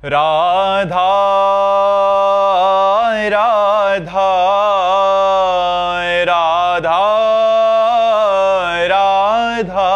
राधा राधा राधा राधा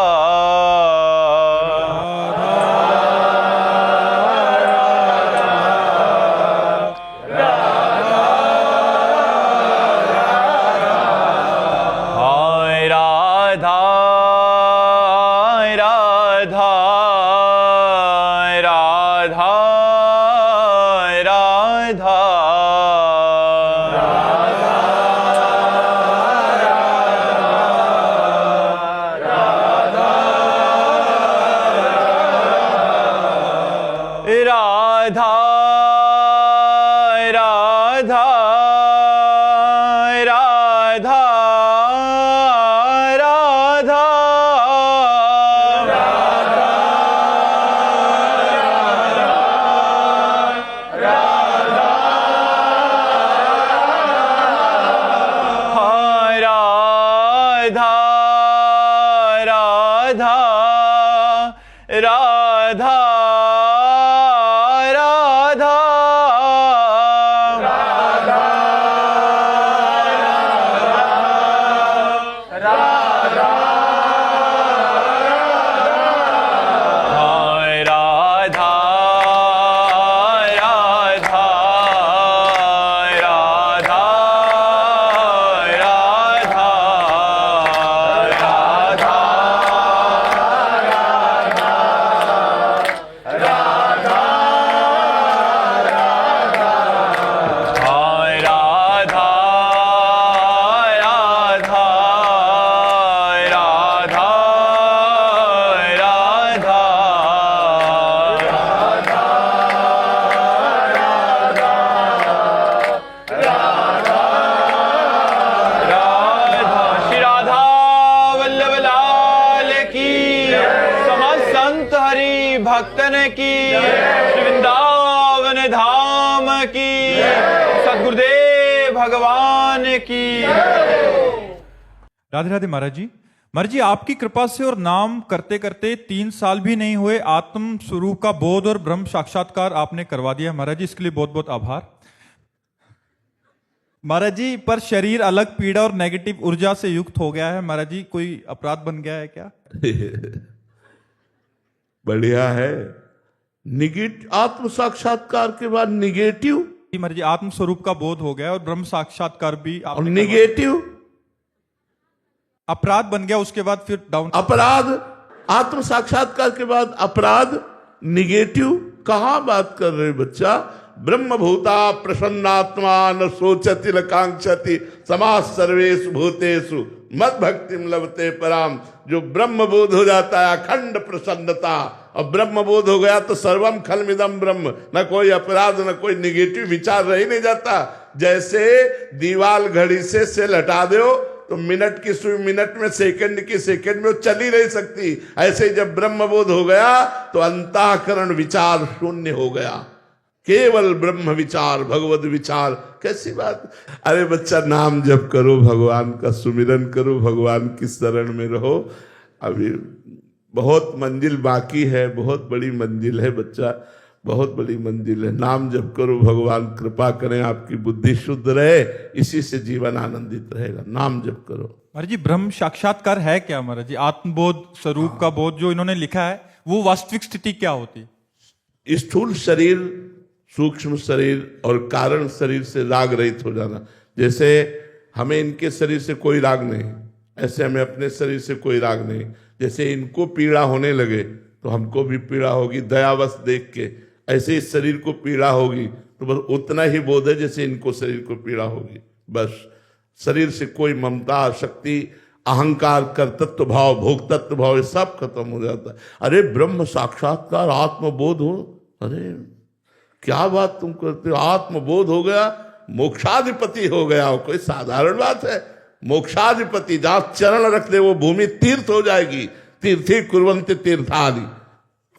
भक्तन की श्री वृंदावन धाम की सद्गुरुदेव भगवान की। राधे राधे महाराज जी आपकी कृपा से और नाम करते करते 3 साल भी नहीं हुए आत्म स्वरूप का बोध और ब्रह्म साक्षात्कार आपने करवा दिया महाराज जी, इसके लिए बहुत बहुत आभार महाराज जी। पर शरीर अलग पीड़ा और नेगेटिव ऊर्जा से युक्त हो गया है महाराज जी, कोई अपराध बन गया है क्या? बढ़िया है। आत्म साक्षात्कार के बाद निगेटिव महाराज जी आत्म स्वरूप का बोध हो गया और ब्रह्म साक्षात्कार भी और निगेटिव अपराध बन गया, उसके बाद फिर डाउन अपराध। आत्म साक्षात्कार के बाद अपराध निगेटिव कहां बात कर रहे बच्चा? ब्रह्म भूता प्रसन्नात्मा न सोचति न कांक्षति समाज सर्वेषु भूतेषु मद भक्तिम लभते पराम। जो ब्रह्म बोध हो जाता है अखंड प्रसन्नता, और ब्रह्म बोध हो गया तो सर्वम खलमिदम ब्रह्म, न कोई अपराध न कोई निगेटिव विचार रह नहीं जाता। जैसे दीवाल घड़ी से सेल हटा दो तो मिनट की सुई मिनट में, सेकंड की सेकंड में वो चल ही नहीं सकती। ऐसे जब ब्रह्म बोध हो गया तो अंतःकरण विचार शून्य हो गया, केवल ब्रह्म विचार भगवत विचार। कैसी बात! अरे बच्चा नाम जप करो, भगवान का सुमिरन करो, भगवान की शरण में रहो। अभी बहुत मंजिल बाकी है, बहुत बड़ी मंजिल है बच्चा, बहुत बड़ी मंजिल है। नाम जप करो, भगवान कृपा करें आपकी बुद्धि शुद्ध रहे, इसी से जीवन आनंदित रहेगा। नाम जप करो। महाराज जी ब्रह्म साक्षात्कार है क्या महाराज जी? आत्मबोध स्वरूप का बोध जो इन्होंने लिखा है वो वास्तविक स्थिति क्या होती? स्थूल शरीर, सूक्ष्म शरीर और कारण शरीर से राग रहित हो जाना। जैसे हमें इनके शरीर से कोई राग नहीं, ऐसे हमें अपने शरीर से कोई राग नहीं। जैसे इनको पीड़ा होने लगे तो हमको भी पीड़ा होगी दयावश देख के, ऐसे इस शरीर को पीड़ा होगी तो बस उतना ही बोध है जैसे इनको शरीर को पीड़ा होगी। बस शरीर से कोई ममता, शक्ति, अहंकार, कर्तृत्व भाव, भोक्तत्व भाव, ये सब खत्म हो जाता है। अरे ब्रह्म साक्षात्कार, आत्मबोध हो, अरे क्या बात तुम करते हो? आत्मबोध हो गया, मोक्षाधिपति हो गया, वो कोई साधारण बात है? मोक्षाधिपति जहां चरण रख दे वो भूमि तीर्थ हो जाएगी। तीर्थी कुर्वन्ति तीर्थादि,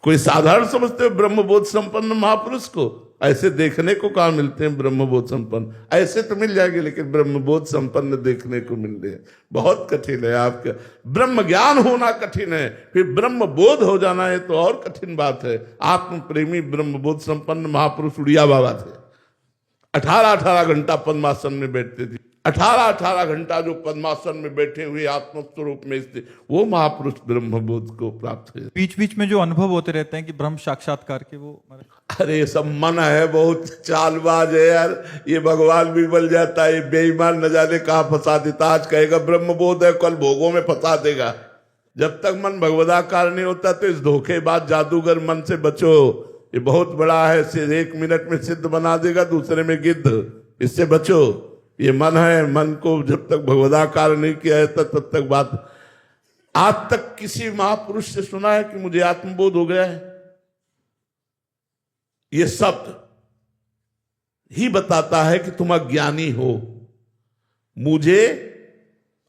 कोई साधारण समझते हो ब्रह्मबोध संपन्न महापुरुष को? ऐसे देखने को कहाँ मिलते हैं ब्रह्मबोध संपन्न? ऐसे तो मिल जाएंगे, लेकिन ब्रह्मबोध संपन्न देखने को मिलते हैं बहुत कठिन है। आपका ब्रह्म ज्ञान होना कठिन है, फिर ब्रह्म बोध हो जाना है तो और कठिन बात है। आत्म प्रेमी ब्रह्मबोध संपन्न महापुरुष उड़िया बाबा थे। 18-18 घंटा पद्मासन में बैठते थे। 18-18 घंटा जो पद्मासन में बैठे हुए आत्म स्वरूप में स्थित, वो महापुरुष ब्रह्मबोध को प्राप्त हुए। बीच बीच में जो अनुभव होते रहते हैं कि ब्रह्म साक्षात्कार के, वो अरे सब मन है, बहुत चालबाज है यार। ये भगवान भी बल जाता है, ये बेईमान न जाने कहाँ फंसा देता। आज कहेगा ब्रह्मबोध है, कल भोगों में फंसा देगा। जब तक मन भगवदाकार नहीं होता तो इस धोखेबाज जादूगर मन से बचो। ये बहुत बड़ा है, सिर्फ 1 मिनट में सिद्ध बना देगा, दूसरे में गिद्ध। इससे बचो। ये मन है, मन को जब तक भगवदाकार नहीं किया है तब तक बात। आज तक किसी महापुरुष से सुना है कि मुझे आत्मबोध हो गया है? ये शब्द ही बताता है कि तुम अज्ञानी हो। मुझे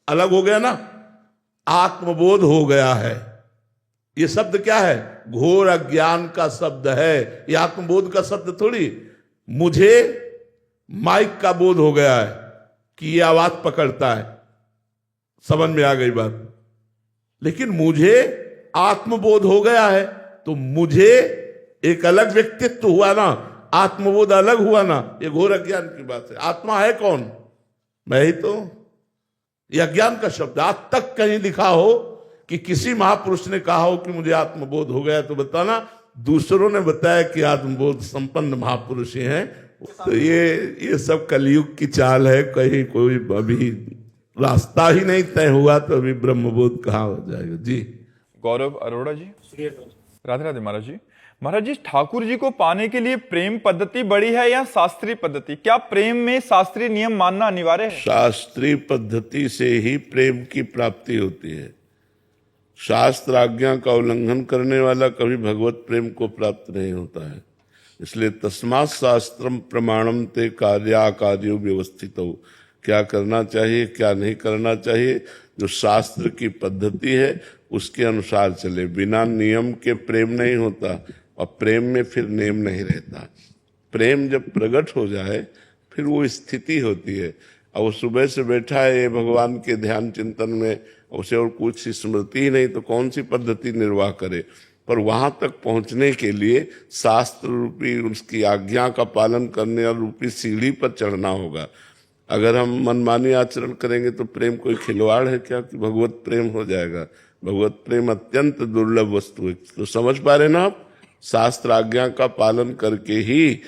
अलग हो गया ना, आत्मबोध हो गया है। ये शब्द क्या है? घोर अज्ञान का शब्द है। ये आत्मबोध का शब्द थोड़ी। मुझे माइक का बोध हो गया है कि ये आवाज पकड़ता है, समझ में आ गई बात। लेकिन मुझे आत्मबोध हो गया है तो मुझे एक अलग व्यक्तित्व हुआ ना, आत्मबोध अलग हुआ ना। ये घोर अज्ञान की बात है। आत्मा है कौन? मैं ही तो। यह अज्ञान का शब्द। आज तक कहीं लिखा हो कि किसी महापुरुष ने कहा हो कि मुझे आत्मबोध हो गया? तो बताना। दूसरों ने बताया कि आत्मबोध संपन्न महापुरुष ही हैं। तो ये सब कलयुग की चाल है। कहीं कोई अभी रास्ता ही नहीं तय हुआ तो अभी ब्रह्मबोध कहाँ हो जाएगा। जी गौरव अरोड़ा जी, राधे राधे महाराज जी। महाराज जी, ठाकुर जी को पाने के लिए प्रेम पद्धति बड़ी है या शास्त्रीय पद्धति? क्या प्रेम में शास्त्रीय नियम मानना अनिवार्य है? शास्त्रीय पद्धति से ही प्रेम की प्राप्ति होती है। शास्त्र आज्ञा का उल्लंघन करने वाला कभी भगवत प्रेम को प्राप्त नहीं होता है। इसलिए तस्मात् शास्त्रम प्रमाणम ते कार्याकार्यो व्यवस्थित हो। क्या करना चाहिए, क्या नहीं करना चाहिए, जो शास्त्र की पद्धति है उसके अनुसार चले। बिना नियम के प्रेम नहीं होता, और प्रेम में फिर नियम नहीं रहता। प्रेम जब प्रकट हो जाए फिर वो स्थिति होती है। और वो सुबह से बैठा है ये भगवान के ध्यान चिंतन में, उसे और कुछ स्मृति ही नहीं, तो कौन सी पद्धति निर्वाह करे? पर वहां तक पहुंचने के लिए शास्त्र रूपी उसकी आज्ञा का पालन करने और रूपी सीढ़ी पर चढ़ना होगा। अगर हम मनमानी आचरण करेंगे तो प्रेम कोई खिलवाड़ है क्या कि भगवत प्रेम हो जाएगा? भगवत प्रेम अत्यंत दुर्लभ वस्तु है। तो समझ पा रहे ना आप? शास्त्र आज्ञा का पालन करके ही,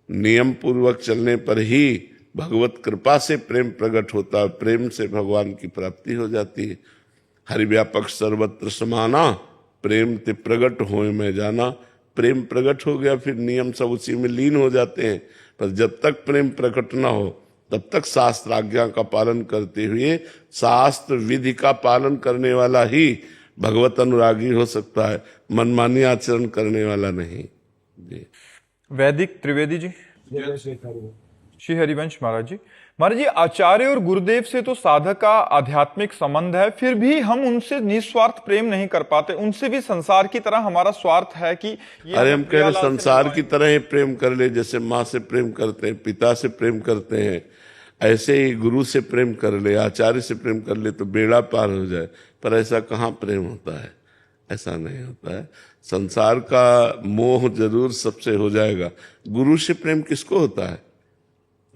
नियम पूर्वक चलने पर ही भगवत कृपा से प्रेम प्रकट होता है। प्रेम से भगवान की प्राप्ति हो जाती है। हरिव्यापक सर्वत्र समाना, प्रेम ते प्रगट होए मैं जाना। प्रेम प्रकट हो गया फिर नियम सब उसी में लीन हो जाते हैं। पर जब तक प्रेम प्रकट ना हो तब तक शास्त्र आज्ञा का पालन करते हुए शास्त्र विधि का पालन करने वाला ही भगवत अनुरागी हो सकता है, मनमानी आचरण करने वाला नहीं। जी वैदिक त्रिवेदी जी, श्री हरिवंश महाराज जी। महाराज जी, आचार्य और गुरुदेव से तो साधक का आध्यात्मिक संबंध है, फिर भी हम उनसे निस्वार्थ प्रेम नहीं कर पाते। उनसे भी संसार की तरह हमारा स्वार्थ है कि अरे हम कह रहे संसार की तरह ही प्रेम कर ले। जैसे माँ से प्रेम करते हैं, पिता से प्रेम करते हैं, ऐसे ही गुरु से प्रेम कर ले, आचार्य से प्रेम कर ले तो बेड़ा पार हो जाए। पर ऐसा कहाँ प्रेम होता है? ऐसा नहीं होता है। संसार का मोह जरूर सबसे हो जाएगा। गुरु से प्रेम किसको होता है?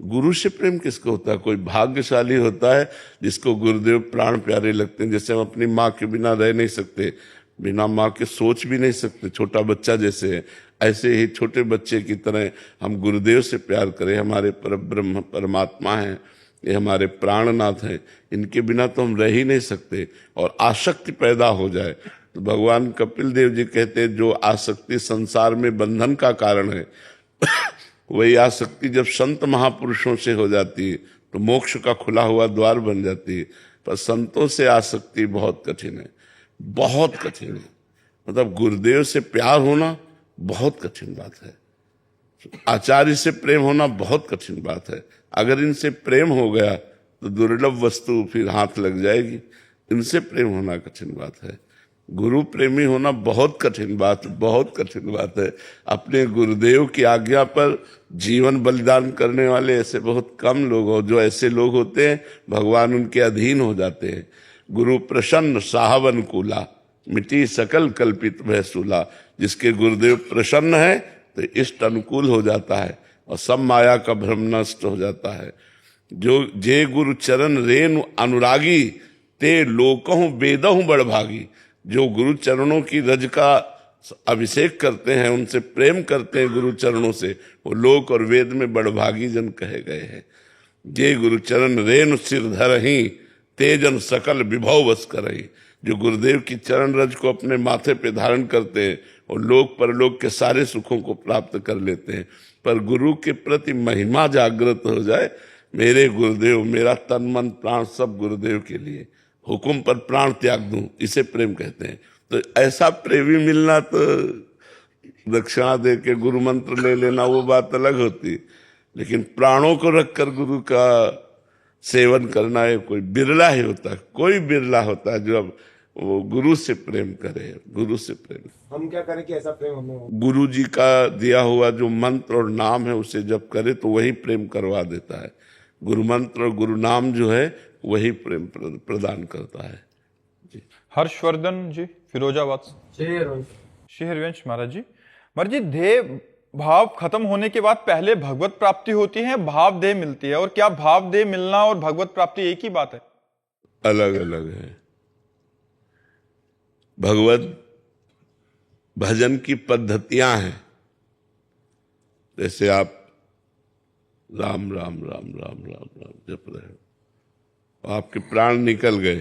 गुरु से प्रेम किसको होता है? कोई भाग्यशाली होता है जिसको गुरुदेव प्राण प्यारे लगते हैं। जैसे हम अपनी माँ के बिना रह नहीं सकते, बिना माँ के सोच भी नहीं सकते, छोटा बच्चा जैसे है, ऐसे ही छोटे बच्चे की तरह हम गुरुदेव से प्यार करें। हमारे परब्रह्म परमात्मा हैं, ये हमारे प्राणनाथ हैं, इनके बिना तो हम रह ही नहीं सकते। और आसक्ति पैदा हो जाए तो भगवान कपिल देव जी कहते हैं जो आसक्ति संसार में बंधन का कारण है वही आसक्ति जब संत महापुरुषों से हो जाती है तो मोक्ष का खुला हुआ द्वार बन जाती है। पर संतों से आसक्ति बहुत कठिन है, बहुत कठिन है। मतलब गुरुदेव से प्यार होना बहुत कठिन बात है, आचार्य से प्रेम होना बहुत कठिन बात है। अगर इनसे प्रेम हो गया तो दुर्लभ वस्तु फिर हाथ लग जाएगी। इनसे प्रेम होना कठिन बात है। गुरु प्रेमी होना बहुत कठिन बात, बहुत कठिन बात है। अपने गुरुदेव की आज्ञा पर जीवन बलिदान करने वाले ऐसे बहुत कम लोग हो। जो ऐसे लोग होते हैं भगवान उनके अधीन हो जाते हैं। गुरु प्रसन्न साहवन कूला, मिटी सकल कल्पित भय सूला। जिसके गुरुदेव प्रसन्न है तो इष्ट अनुकूल हो जाता है और सब माया का भ्रम नष्ट हो जाता है। जो जे गुरु चरण रेणु अनुरागी, ते लोकहु वेदहु बड़भागी। जो गुरु चरणों की रज का अभिषेक करते हैं, उनसे प्रेम करते हैं गुरु चरणों से, वो लोक और वेद में बड़भागी जन कहे गए हैं। जे गुरु चरण रेणु सिर धरहि, तेजन सकल विभव वश करहि। जो गुरुदेव की चरण रज को अपने माथे पे धारण करते हैं और लोक परलोक के सारे सुखों को प्राप्त कर लेते हैं। पर गुरु के प्रति महिमा जागृत हो जाए, मेरे गुरुदेव, मेरा तन मन प्राण सब गुरुदेव के लिए, हुक्म पर प्राण त्याग दूं, इसे प्रेम कहते हैं। तो ऐसा प्रेमी मिलना तो दक्षिणा दे के गुरु मंत्र ले लेना वो बात अलग होती, लेकिन प्राणों को रखकर गुरु का सेवन करना है कोई बिरला ही होता है। कोई बिरला होता है जो अब वो गुरु से प्रेम करे, गुरु से प्रेम। हम क्या करें कि ऐसा प्रेम हमें हो? गुरु जी का दिया हुआ जो मंत्र और नाम है उसे जब करे तो वही प्रेम करवा देता है। गुरु मंत्र और गुरु नाम जो है वही प्रेम प्रदान करता है। जी। हर्षवर्धन जी फिरोजाबाद से। शेर श्री हरिवंश महाराज जी, महाराज जी, देह भाव खत्म होने के बाद पहले भगवत प्राप्ति होती है, भाव देह मिलती है, और क्या भाव देह मिलना और भगवत प्राप्ति एक ही बात है? अलग अलग है। भगवत भजन की पद्धतियां हैं। जैसे आप राम राम राम राम राम राम जप रहे हो, आपके प्राण निकल गए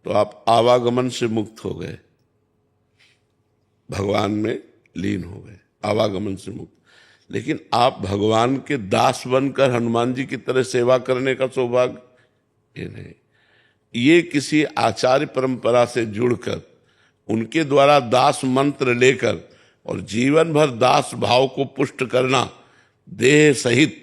तो आप आवागमन से मुक्त हो गए, भगवान में लीन हो गए, आवागमन से मुक्त। लेकिन आप भगवान के दास बनकर हनुमान जी की तरह सेवा करने का सौभाग्य ये नहीं। ये किसी आचार्य परंपरा से जुड़कर उनके द्वारा दास मंत्र लेकर और जीवन भर दास भाव को पुष्ट करना, देह सहित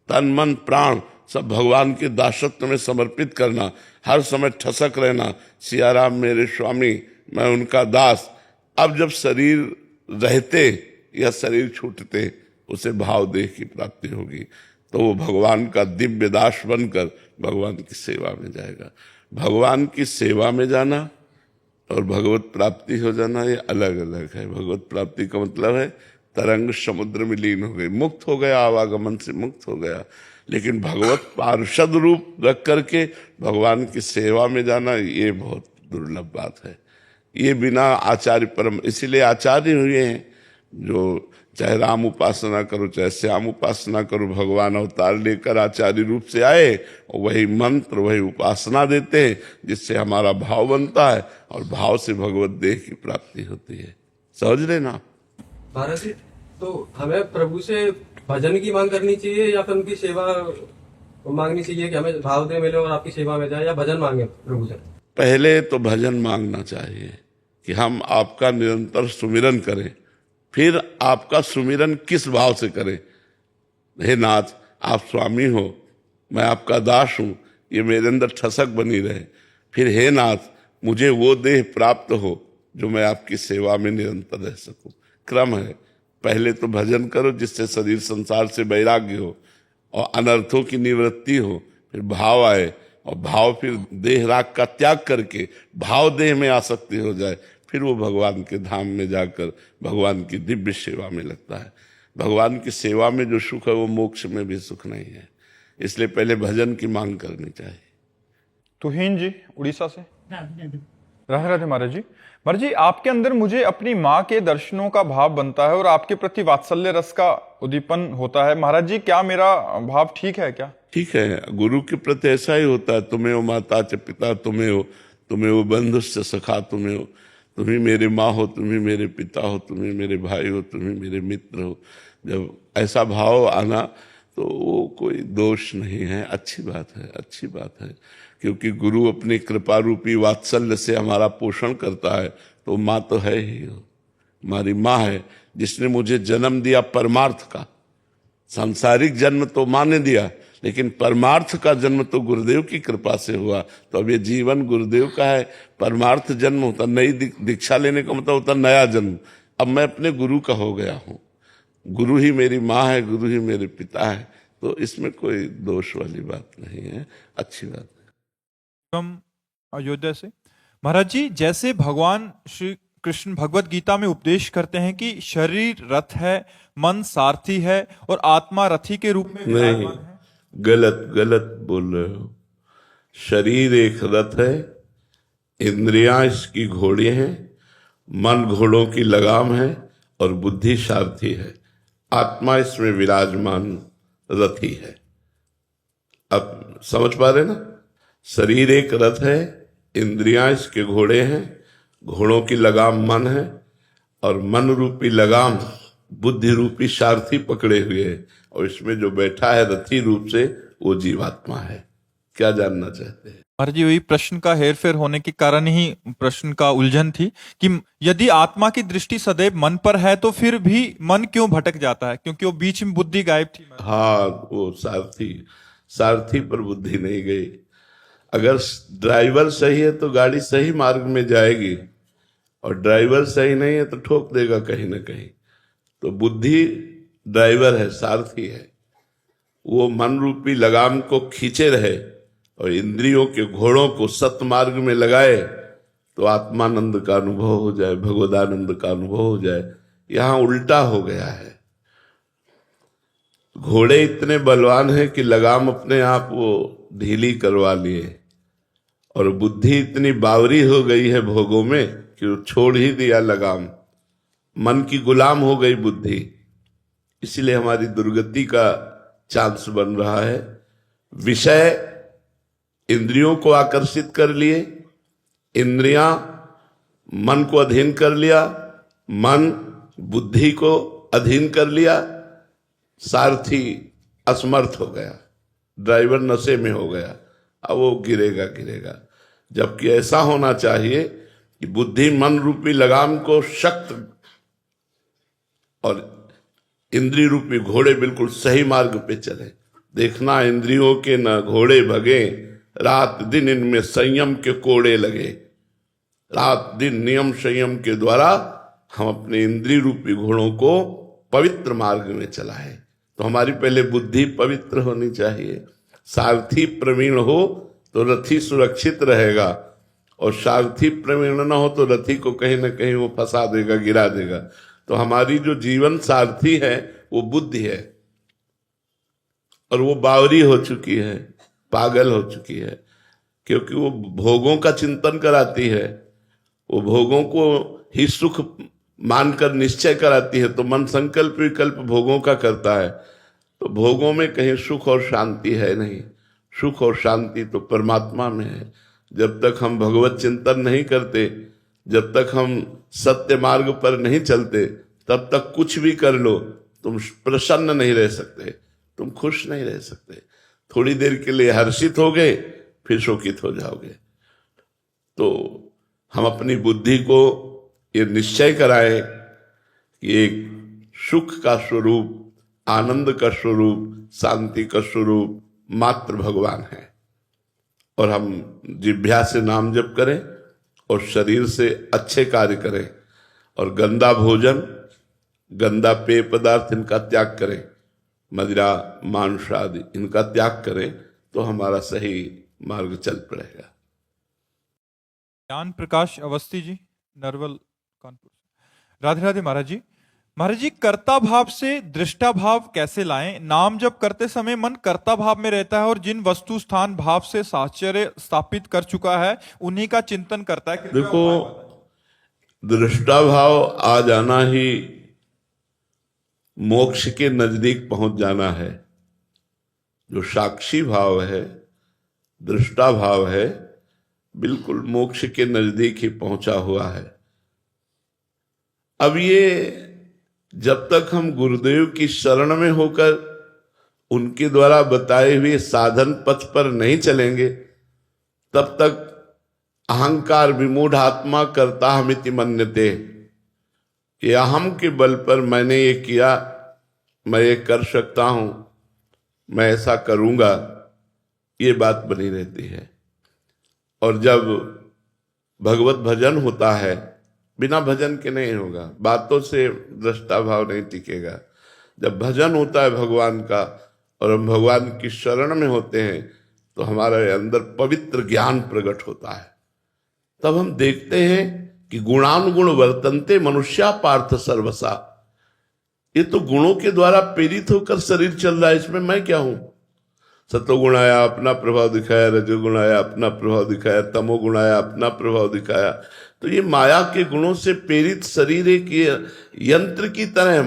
तन मन प्राण सब भगवान के दासत्व में समर्पित करना, हर समय ठसक रहना, सिया राम मेरे स्वामी, मैं उनका दास। अब जब शरीर रहते या शरीर छूटते उसे भाव देह की प्राप्ति होगी, तो वो भगवान का दिव्य दास बनकर भगवान की सेवा में जाएगा। भगवान की सेवा में जाना और भगवत प्राप्ति हो जाना ये अलग अलग है। भगवत प्राप्ति का मतलब है तरंग समुद्र में लीन हो गई, मुक्त हो गया, आवागमन से मुक्त हो गया। लेकिन भगवत पार्षद रूप रख करके भगवान की सेवा में जाना ये बहुत दुर्लभ बात है। ये बिना आचार्य परम, इसीलिए आचार्य हुए हैं जो चाहे राम उपासना करो चाहे श्याम उपासना करो, भगवान अवतार लेकर आचार्य रूप से आए और वही मंत्र वही उपासना देते हैं जिससे हमारा भाव बनता है और भाव से भगवत देह की प्राप्ति होती है। समझ लेना महाराज जी, तो हमें प्रभु से भजन की मांग करनी चाहिए या फिर उनकी सेवा मांगनी चाहिए कि हमें भाव दे मिले और आपकी सेवा में जाए, या भजन मांगे प्रभु से? पहले तो भजन मांगना चाहिए कि हम आपका निरंतर सुमिरन करें, फिर आपका सुमिरन किस भाव से करें। हे नाथ, आप स्वामी हो, मैं आपका दास हूं, ये मेरे अंदर ठसक बनी रहे। फिर हे नाथ, मुझे वो देह प्राप्त हो जो मैं आपकी सेवा में निरंतर रह सकूं। क्रम है, पहले तो भजन करो जिससे शरीर संसार से वैराग्य हो और अनर्थों की निवृत्ति हो, फिर भाव आए और भाव फिर देह राग का त्याग करके भाव देह में आसक्ति हो जाए, फिर वो भगवान के धाम में जाकर भगवान की दिव्य सेवा में लगता है। भगवान की सेवा में जो सुख है वो मोक्ष में भी सुख नहीं है, इसलिए पहले भजन की मांग करनी चाहिए। तुहीन जी उड़ीसा से। राधे राधे महाराज जी। महाराज जी, आपके अंदर मुझे अपनी माँ के दर्शनों का भाव बनता है और आपके प्रति वात्सल्य रस का उद्दीपन होता है। महाराज जी, क्या मेरा भाव ठीक है क्या? ठीक है, गुरु के प्रति ऐसा ही होता है। तुम्हें हो माता च पिता तुम्हें हो, तुम्हें हो बंधुश्च सखा तुम्हें हो, तुम्ही मेरे माँ हो, तुम्ही मेरे पिता हो, तुम्ही मेरे भाई हो, तुम्ही मेरे मित्र हो। जब ऐसा भाव आना तो वो कोई दोष नहीं है, अच्छी बात है, अच्छी बात है। क्योंकि गुरु अपनी कृपा रूपी वात्सल्य से हमारा पोषण करता है, तो माँ तो है ही हो, हमारी माँ है जिसने मुझे जन्म दिया परमार्थ का। सांसारिक जन्म तो माँ ने दिया, लेकिन परमार्थ का जन्म तो गुरुदेव की कृपा से हुआ। तो अब ये जीवन गुरुदेव का है, परमार्थ जन्म होता, नई दीक्षा लेने का मतलब होता नया जन्म। अब मैं अपने गुरु का हो गया हूँ, गुरु ही मेरी माँ है, गुरु ही मेरे पिता है, तो इसमें कोई दोष वाली बात नहीं है, अच्छी बात है। हम अयोध्या से महाराज जी, जैसे भगवान श्री कृष्ण भगवत गीता में उपदेश करते हैं कि शरीर रथ है, मन सारथी है और आत्मा रथी के रूप में नहीं, विराजमान है। गलत गलत बोल रहे हो। शरीर एक रथ है, इंद्रियां इसकी घोड़े हैं, मन घोड़ों की लगाम है और बुद्धि सारथी है। आत्मा इसमें विराजमान रथी है। अब समझ पा रहे ना? शरीर एक रथ है, इंद्रियां इसके घोड़े हैं, घोड़ों की लगाम मन है और मन रूपी लगाम बुद्धि रूपी सारथी पकड़े हुए है, और इसमें जो बैठा है रथी रूप से वो जीवात्मा है। क्या जानना चाहते हैं? महाराज जी, वही प्रश्न का हेरफेर होने के कारण ही प्रश्न का उलझन थी कि यदि आत्मा की दृष्टि सदैव मन पर है तो फिर भी मन क्यों भटक जाता है, क्योंकि वो बीच में बुद्धि गायब थी। हाँ, वो सारथी पर बुद्धि नहीं गई। अगर ड्राइवर सही है तो गाड़ी सही मार्ग में जाएगी, और ड्राइवर सही नहीं है तो ठोक देगा कहीं ना कहीं। तो बुद्धि ड्राइवर है, सारथी है, वो मन रूपी लगाम को खींचे रहे और इंद्रियों के घोड़ों को सत्य मार्ग में लगाए तो आत्मानंद का अनुभव हो जाए, भगवदानंद का अनुभव हो जाए। यहां उल्टा हो गया है। घोड़े इतने बलवान हैं कि लगाम अपने आप वो ढीली करवा लिए, और बुद्धि इतनी बावरी हो गई है भोगों में कि वो छोड़ ही दिया लगाम, मन की गुलाम हो गई बुद्धि। इसलिए हमारी दुर्गति का चांस बन रहा है। विषय इंद्रियों को आकर्षित कर लिए, इंद्रियां मन को अधीन कर लिया, मन बुद्धि को अधीन कर लिया, सारथी असमर्थ हो गया, ड्राइवर नशे में हो गया, अब वो गिरेगा। जबकि ऐसा होना चाहिए कि बुद्धि मन रूपी लगाम को शक्त और इंद्रिय रूपी घोड़े बिल्कुल सही मार्ग पे चले। देखना, इंद्रियों के न घोड़े भगे, रात दिन इनमें संयम के कोड़े लगे। रात दिन नियम संयम के द्वारा हम अपने इंद्रिय रूपी घोड़ों को पवित्र मार्ग में चलाएं। तो हमारी पहले बुद्धि पवित्र होनी चाहिए। सारथी प्रवीण हो तो रथी सुरक्षित रहेगा, और सारथी प्रवीण न हो तो रथी को कहीं ना कहीं वो फंसा देगा, गिरा देगा। तो हमारी जो जीवन सारथी है वो बुद्धि है, और वो बावरी हो चुकी है, पागल हो चुकी है, क्योंकि वो भोगों का चिंतन कराती है, वो भोगों को ही सुख मानकर निश्चय कराती है। तो मन संकल्प विकल्प भोगों का करता है, तो भोगों में कहीं सुख और शांति है नहीं। सुख और शांति तो परमात्मा में है। जब तक हम भगवत चिंतन नहीं करते, जब तक हम सत्य मार्ग पर नहीं चलते, तब तक कुछ भी कर लो, तुम प्रसन्न नहीं रह सकते, तुम खुश नहीं रह सकते। थोड़ी देर के लिए हर्षित हो गए, फिर शोकित हो जाओगे। तो हम अपनी बुद्धि को ये निश्चय कराएं कि एक सुख का स्वरूप, आनंद का स्वरूप, शांति का स्वरूप मात्र भगवान है, और हम जिह्वा से नाम जप करें और शरीर से अच्छे कार्य करें, और गंदा भोजन, गंदा पेय पदार्थ इनका त्याग करें, मदिरा मांस आदि इनका त्याग करें, तो हमारा सही मार्ग चल पड़ेगा। ज्ञान प्रकाश अवस्थी जी, नरवल, कानपुर। राधे राधे महाराज जी। महाराज जी, कर्ता भाव से दृष्टा भाव कैसे लाएं? नाम जप करते समय मन कर्ता भाव में रहता है और जिन वस्तु स्थान भाव से साहचर्य स्थापित कर चुका है उन्हीं का चिंतन करता है। देखो, दृष्टा भाव आ जाना ही मोक्ष के नजदीक पहुंच जाना है। जो साक्षी भाव है, दृष्टा भाव है, बिल्कुल मोक्ष के नजदीक ही पहुंचा हुआ है। अब ये जब तक हम गुरुदेव की शरण में होकर उनके द्वारा बताए हुए साधन पथ पर नहीं चलेंगे, तब तक अहंकार विमूढ़ आत्मा करता हमिति मन्यते, कि अहम के बल पर मैंने ये किया, मैं ये कर सकता हूं, मैं ऐसा करूंगा, ये बात बनी रहती है। और जब भगवत भजन होता है, बिना भजन के नहीं होगा, बातों से दृष्टा भाव नहीं टिकेगा। जब भजन होता है भगवान का और हम भगवान की शरण में होते हैं तो हमारे अंदर पवित्र ज्ञान प्रकट होता है। तब हम देखते हैं कि गुणानुगुण वर्तन्ते मनुष्या पार्थ सर्वसा। ये तो गुणों के द्वारा प्रेरित होकर शरीर चल रहा है, इसमें मैं क्या हूं? सतोगुण आया, अपना प्रभाव दिखाया, रजोगुण आया, अपना प्रभाव दिखाया, तमोगुण आया, अपना प्रभाव दिखाया। तो ये माया के गुणों से प्रेरित शरीर एक यंत्र की तरह,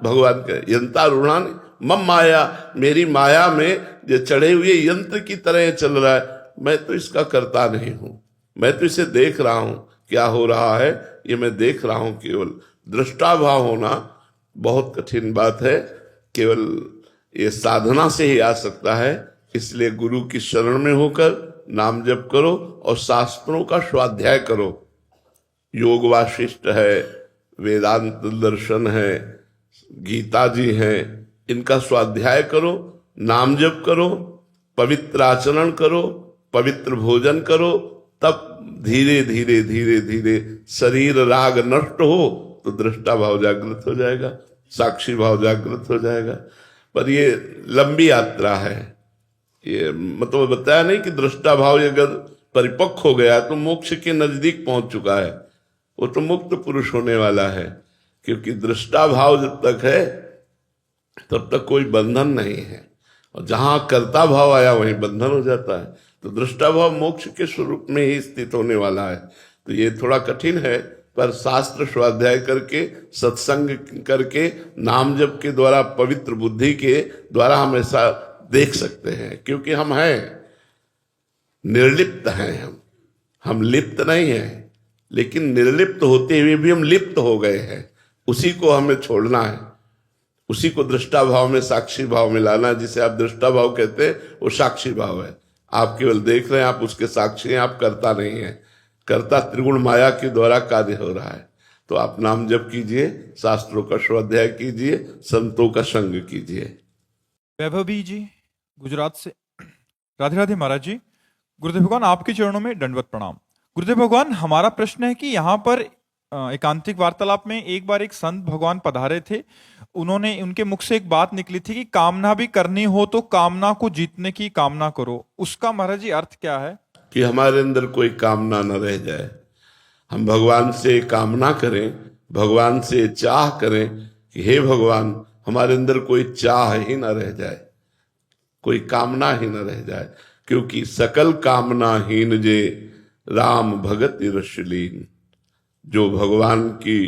भगवान का यंत्रारूढ़ान मम माया, मेरी माया में जो चढ़े हुए यंत्र की तरह चल रहा है। मैं तो इसका करता नहीं हूं, मैं तो इसे देख रहा हूं, क्या हो रहा है ये मैं देख रहा हूं। केवल दृष्टाभाव होना बहुत कठिन बात है, केवल ये साधना से ही आ सकता है। इसलिए गुरु की शरण में होकर नाम जप करो और शास्त्रों का स्वाध्याय करो। योग वाशिष्ठ है, वेदांत दर्शन है, गीता जी हैं, इनका स्वाध्याय करो, नाम जप करो, पवित्र आचरण करो, पवित्र भोजन करो। तब धीरे धीरे धीरे धीरे शरीर राग नष्ट हो तो दृष्टा भाव जागृत हो जाएगा, साक्षी भाव जागृत हो जाएगा। पर ये लंबी यात्रा है। ये मतलब बताया नहीं कि दृष्टा भाव अगर परिपक्व हो गया तो मोक्ष के नजदीक पहुंच चुका है, वो तो मुक्त पुरुष होने वाला है। क्योंकि दृष्टा भाव जब तक है तब तक कोई बंधन नहीं है, और जहां कर्ता भाव आया वहीं बंधन हो जाता है। तो दृष्टा भाव मोक्ष के स्वरूप में ही स्थित होने वाला है। तो ये थोड़ा कठिन है, पर शास्त्र स्वाध्याय करके, सत्संग करके, नाम जप के द्वारा, पवित्र बुद्धि के द्वारा हम ऐसा देख सकते हैं। क्योंकि हम हैं, निर्लिप्त हैं, हम लिप्त नहीं हैं, लेकिन निर्लिप्त होते हुए भी हम लिप्त हो गए हैं। उसी को हमें छोड़ना है, उसी को दृष्टा भाव में, साक्षी भाव में लाना। जिसे आप दृष्टा भाव कहते हैं वो साक्षी भाव है। आप केवल देख रहे हैं, आप उसके साक्षी हैं, आप करता नहीं है। कर्ता त्रिगुण माया के द्वारा कार्य हो रहा है। तो आप नाम जप कीजिए, शास्त्रों का स्वाध्याय कीजिए, संतों का संग कीजिए। वैभवी जी गुजरात से, राधे राधे महाराज जी। गुरुदेव भगवान आपके चरणों में दंडवत प्रणाम। गुरुदेव भगवान, हमारा प्रश्न है कि यहाँ पर एकांतिक वार्तालाप में एक बार एक संत भगवान पधारे थे, उनके मुख से एक बात निकली थी कि कामना भी करनी हो तो कामना को जीतने की कामना करो। उसका महाराज जी अर्थ क्या है? कि हमारे अंदर कोई कामना न रह जाए। हम भगवान से कामना करें, भगवान से चाह करें कि हे भगवान, हमारे अंदर कोई चाह ही न रह जाए, कोई कामना ही न रह जाए। क्योंकि सकल कामना हीन जे राम भगत रसलीन। जो भगवान की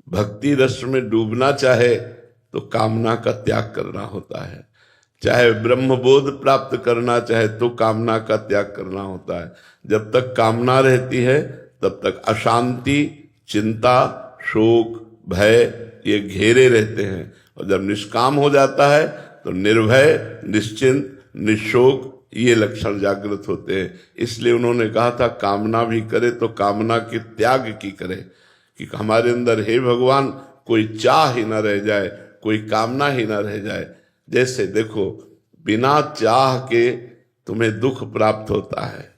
भक्ति रस में डूबना चाहे तो कामना का त्याग करना होता है। चाहे ब्रह्म बोध प्राप्त करना चाहे तो कामना का त्याग करना होता है। जब तक कामना रहती है तब तक अशांति, चिंता, शोक, भय ये घेरे रहते हैं। और जब निष्काम हो जाता है तो निर्भय, निश्चिंत, निशोक ये लक्षण जागृत होते हैं। इसलिए उन्होंने कहा था कामना भी करे तो कामना के त्याग की करे, कि हमारे अंदर हे भगवान कोई चाह ही ना रह जाए, कोई कामना ही ना रह जाए। जैसे देखो, बिना चाह के तुम्हें दुख प्राप्त होता है।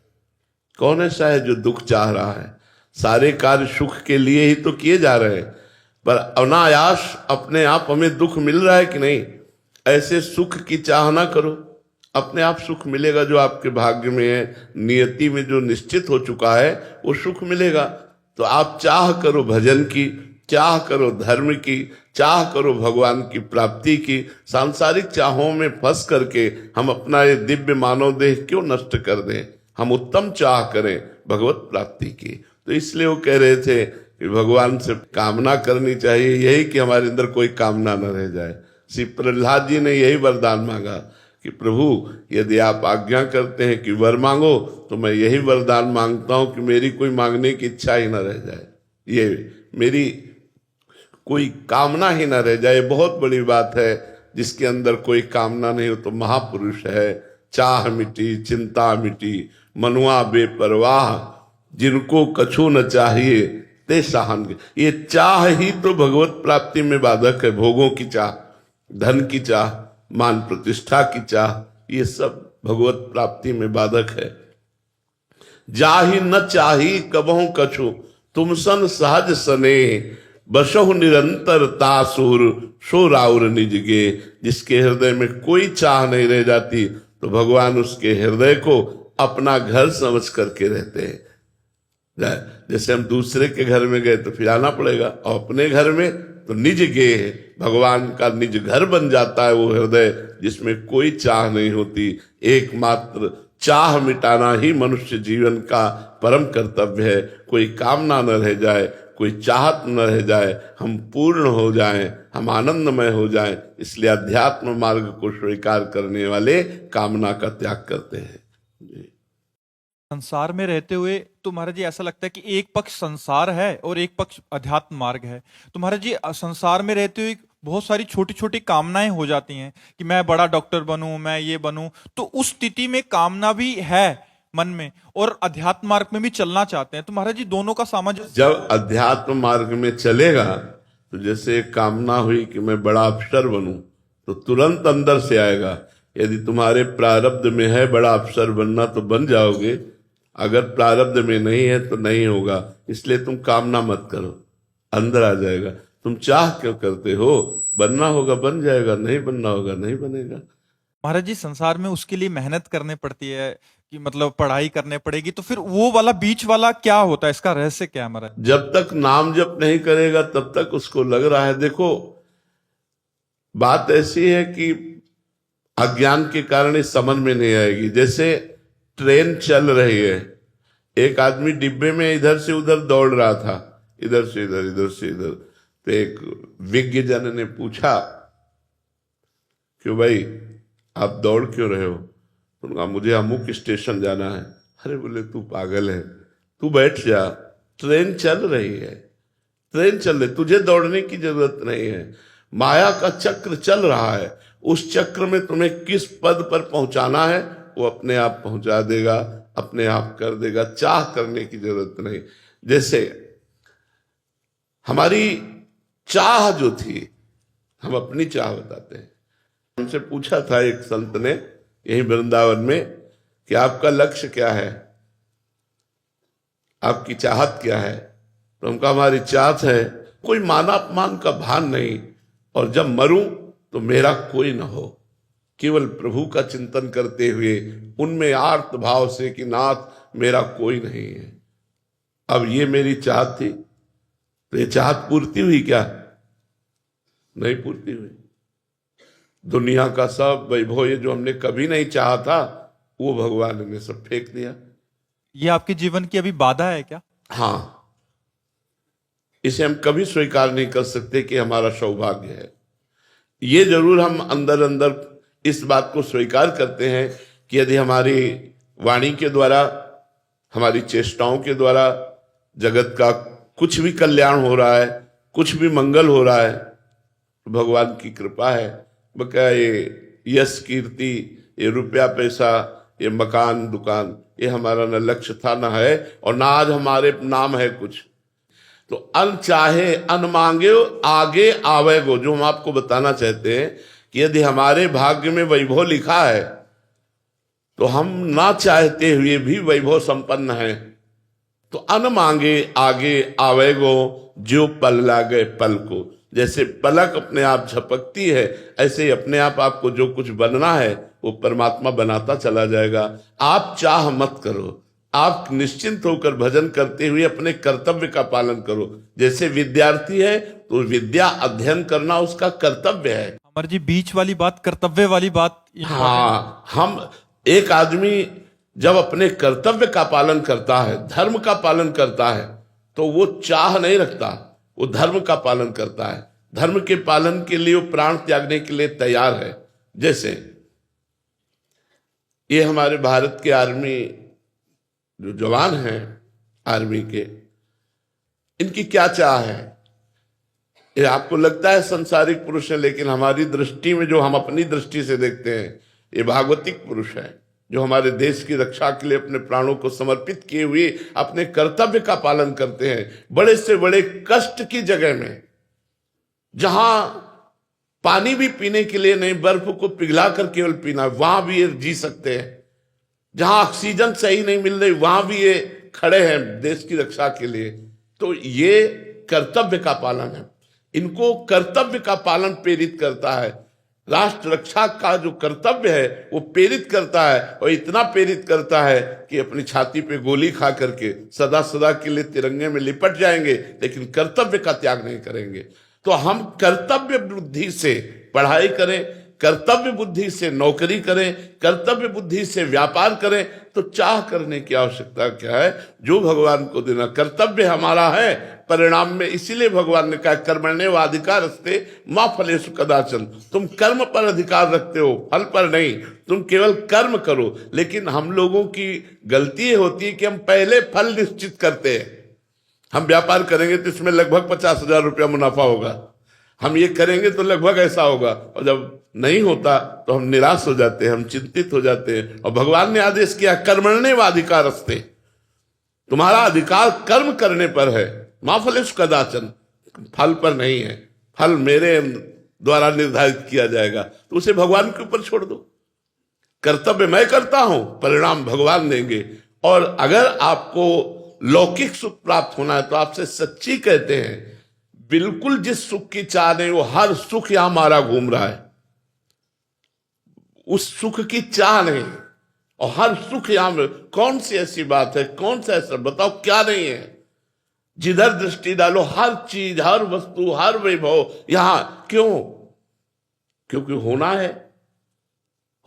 कौन ऐसा है जो दुख चाह रहा है? सारे कार्य सुख के लिए ही तो किए जा रहे हैं, पर अनायास अपने आप हमें दुख मिल रहा है कि नहीं। ऐसे सुख की चाह ना करो, अपने आप सुख मिलेगा। जो आपके भाग्य में है, नियति में जो निश्चित हो चुका है वो सुख मिलेगा। तो आप चाह करो भजन की, चाह करो धर्म की, चाह करो भगवान की प्राप्ति की। सांसारिक चाहों में फंस करके हम अपना ये दिव्य मानव देह क्यों नष्ट कर दें? हम उत्तम चाह करें भगवत प्राप्ति की। तो इसलिए वो कह रहे थे कि भगवान से कामना करनी चाहिए, यही कि हमारे अंदर कोई कामना न रह जाए। श्री प्रहलाद जी ने यही वरदान मांगा कि प्रभु यदि आप आज्ञा करते हैं कि वर मांगो तो मैं यही वरदान मांगता हूं कि मेरी कोई मांगने की इच्छा ही ना रह जाए, ये मेरी कोई कामना ही ना रह जाए। बहुत बड़ी बात है। जिसके अंदर कोई कामना नहीं हो तो महापुरुष है। चाह मिटी, चिंता मिटी, मनुआ बेपरवाह, जिनको कछु न चाहिए ते साहन। ये चाह ही तो भगवत प्राप्ति में बाधक है। भोगों की चाह, धन की चाह, मान प्रतिष्ठा की चाह, ये सब भगवत प्राप्ति में बाधक है। जाहि न चाही कबहु कछु, तुम सन सहज सने, बसहु निरंतर तासुर, सो राउर निज गे। जिसके हृदय में कोई चाह नहीं रह जाती, तो भगवान उसके हृदय को अपना घर समझ करके रहते हैं। जैसे हम दूसरे के घर में गए तो फिर आना पड़ेगा, और अपने घर में तो निज गे है, भगवान का निज घर बन जाता है वो हृदय जिसमें कोई चाह नहीं होती। एकमात्र चाह मिटाना ही मनुष्य जीवन का परम कर्तव्य है। कोई कामना न रह जाए, कोई चाहत न रह जाए, हम पूर्ण हो जाएं, हम आनंदमय हो जाएं। इसलिए अध्यात्म मार्ग को स्वीकार करने वाले कामना का त्याग करते हैं। संसार में रहते हुए तो महाराज जी ऐसा लगता है कि एक पक्ष संसार है और एक पक्ष अध्यात्म मार्ग है। तो महाराज जी संसार में रहते हुए बहुत सारी छोटी छोटी कामनाएं हो जाती हैं कि मैं बड़ा डॉक्टर बनूं, मैं ये बनूं, तो उस स्थिति में कामना भी है मन में और अध्यात्म मार्ग में भी चलना चाहते हैं। तो महाराज जी दोनों का सामंजस्य, जब अध्यात्म मार्ग में चलेगा तो जैसे एक कामना हुई कि मैं बड़ा अफसर बनूं, तो तुरंत अंदर से आएगा। यदि तुम्हारे प्रारब्ध में है बड़ा अफसर बनना तो बन जाओगे, अगर प्रारब्ध में नहीं है तो नहीं होगा। इसलिए तुम कामना मत करो, अंदर आ जाएगा। तुम चाह क्यों करते हो? बनना होगा बन जाएगा, नहीं बनना होगा नहीं बनेगा। महाराज जी संसार में उसके लिए मेहनत करनी पड़ती है कि मतलब पढ़ाई करने पड़ेगी, तो फिर वो वाला बीच वाला क्या होता है, इसका रहस्य क्या है महाराज? जब तक नाम जप नहीं करेगा तब तक उसको लग रहा है। देखो बात ऐसी है कि अज्ञान के कारण ये समझ में नहीं आएगी। जैसे ट्रेन चल रही है, एक आदमी डिब्बे में इधर से उधर दौड़ रहा था, इधर से इधर इधर से इधर। तो एक विज्ञ जन ने पूछा क्यों भाई आप दौड़ क्यों रहे हो? तो उन्होंने कहा मुझे अमुक स्टेशन जाना है। अरे बोले तू पागल है, तू बैठ जा, ट्रेन चल रही है, ट्रेन चल रही, तुझे दौड़ने की जरूरत नहीं है। माया का चक्र चल रहा है, उस चक्र में तुम्हें किस पद पर पहुंचाना है वो अपने आप पहुंचा देगा, अपने आप कर देगा, चाह करने की जरूरत नहीं। जैसे हमारी चाह जो थी, हम अपनी चाह बताते हैं। हमसे पूछा था एक संत ने यही वृंदावन में कि आपका लक्ष्य क्या है, आपकी चाहत क्या है? तो हमका हमारी चाहत है कोई मान अपमान का भान नहीं, और जब मरूं तो मेरा कोई ना हो, केवल प्रभु का चिंतन करते हुए उनमें आर्त भाव से कि नाथ मेरा कोई नहीं है। अब ये मेरी चाहत थी, तो ये चाहत पूर्ति हुई क्या? नहीं पूर्ति हुई। दुनिया का सब वैभव ये जो हमने कभी नहीं चाहा था वो भगवान ने सब फेंक दिया। ये आपके जीवन की अभी बाधा है क्या? हाँ, इसे हम कभी स्वीकार नहीं कर सकते कि हमारा सौभाग्य है। ये जरूर हम अंदर अंदर इस बात को स्वीकार करते हैं कि यदि हमारी वाणी के द्वारा, हमारी चेष्टाओं के द्वारा जगत का कुछ भी कल्याण हो रहा है, कुछ भी मंगल हो रहा है, तो भगवान की कृपा है। बका ये यश कीर्ति, ये रुपया पैसा, ये मकान दुकान, ये हमारा न लक्ष्य था न है, और ना आज हमारे नाम है कुछ। तो अन चाहे अन मांगे आगे आवेगो, जो हम आपको बताना चाहते हैं कि यदि हमारे भाग्य में वैभव लिखा है तो हम ना चाहते हुए भी वैभव संपन्न हैं। तो अन मांगे आगे आवेगो, जो पल लागे पल को। जैसे पलक अपने आप झपकती है, ऐसे ही अपने आप आपको जो कुछ बनना है वो परमात्मा बनाता चला जाएगा। आप चाह मत करो, आप निश्चिंत होकर भजन करते हुए अपने कर्तव्य का पालन करो। जैसे विद्यार्थी है तो विद्या अध्ययन करना उसका कर्तव्य है। अमर जी बीच वाली बात, कर्तव्य वाली बात, हाँ, हम एक आदमी जब अपने कर्तव्य का पालन करता है, धर्म का पालन करता है, तो वो चाह नहीं रखता, वो धर्म का पालन करता है। धर्म के पालन के लिए वो प्राण त्यागने के लिए तैयार है। जैसे ये हमारे भारत के आर्मी जो जवान हैं, आर्मी के, इनकी क्या चाह है? ये आपको लगता है संसारिक पुरुष है, लेकिन हमारी दृष्टि में, जो हम अपनी दृष्टि से देखते हैं, ये भागवतिक पुरुष है जो हमारे देश की रक्षा के लिए अपने प्राणों को समर्पित किए हुए अपने कर्तव्य का पालन करते हैं। बड़े से बड़े कष्ट की जगह में, जहां पानी भी पीने के लिए नहीं, बर्फ को पिघला कर केवल पीना, वहां भी ये जी सकते हैं। जहां ऑक्सीजन सही नहीं मिल रही वहां भी ये खड़े हैं देश की रक्षा के लिए। तो ये कर्तव्य का पालन है, इनको कर्तव्य का पालन प्रेरित करता है। राष्ट्र रक्षा का जो कर्तव्य है वो प्रेरित करता है, और इतना प्रेरित करता है कि अपनी छाती पे गोली खा करके सदा सदा के लिए तिरंगे में लिपट जाएंगे, लेकिन कर्तव्य का त्याग नहीं करेंगे। तो हम कर्तव्य बुद्धि से पढ़ाई करें, कर्तव्य बुद्धि से नौकरी करें, कर्तव्य बुद्धि से व्यापार करें, तो चाह करने की आवश्यकता क्या है? जो भगवान को देना कर्तव्य हमारा है, परिणाम में इसीलिए भगवान ने कहा कर्मण्येवाधिकारस्ते मा फलेषु कदाचन। तुम कर्म पर अधिकार रखते हो, फल पर नहीं, तुम केवल कर्म करो। लेकिन हम लोगों की गलती होती है कि हम पहले फल निश्चित करते हैं। हम व्यापार करेंगे तो इसमें लगभग 50,000 रुपया मुनाफा होगा, हम ये करेंगे तो लगभग ऐसा होगा, और जब नहीं होता तो हम निराश हो जाते हैं, हम चिंतित हो जाते हैं। और भगवान ने आदेश किया कर्मण्येवाधिकारस्ते, तुम्हारा अधिकार कर्म करने पर है, मा फलेषु कदाचन, फल पर नहीं है। फल मेरे द्वारा निर्धारित किया जाएगा, तो उसे भगवान के ऊपर छोड़ दो। कर्तव्य मैं करता हूं, परिणाम भगवान देंगे। और अगर आपको लौकिक सुख प्राप्त होना है तो आपसे सच्ची कहते हैं, बिल्कुल जिस सुख की चाह नहीं वो हर सुख यहां मारा घूम रहा है, उस सुख की चाह नहीं, और हर सुख यहां। कौन सी ऐसी बात है, कौन सा ऐसा बताओ क्या नहीं है? जिधर दृष्टि डालो हर चीज, हर वस्तु, हर वैभव यहां। क्यों? क्योंकि होना है,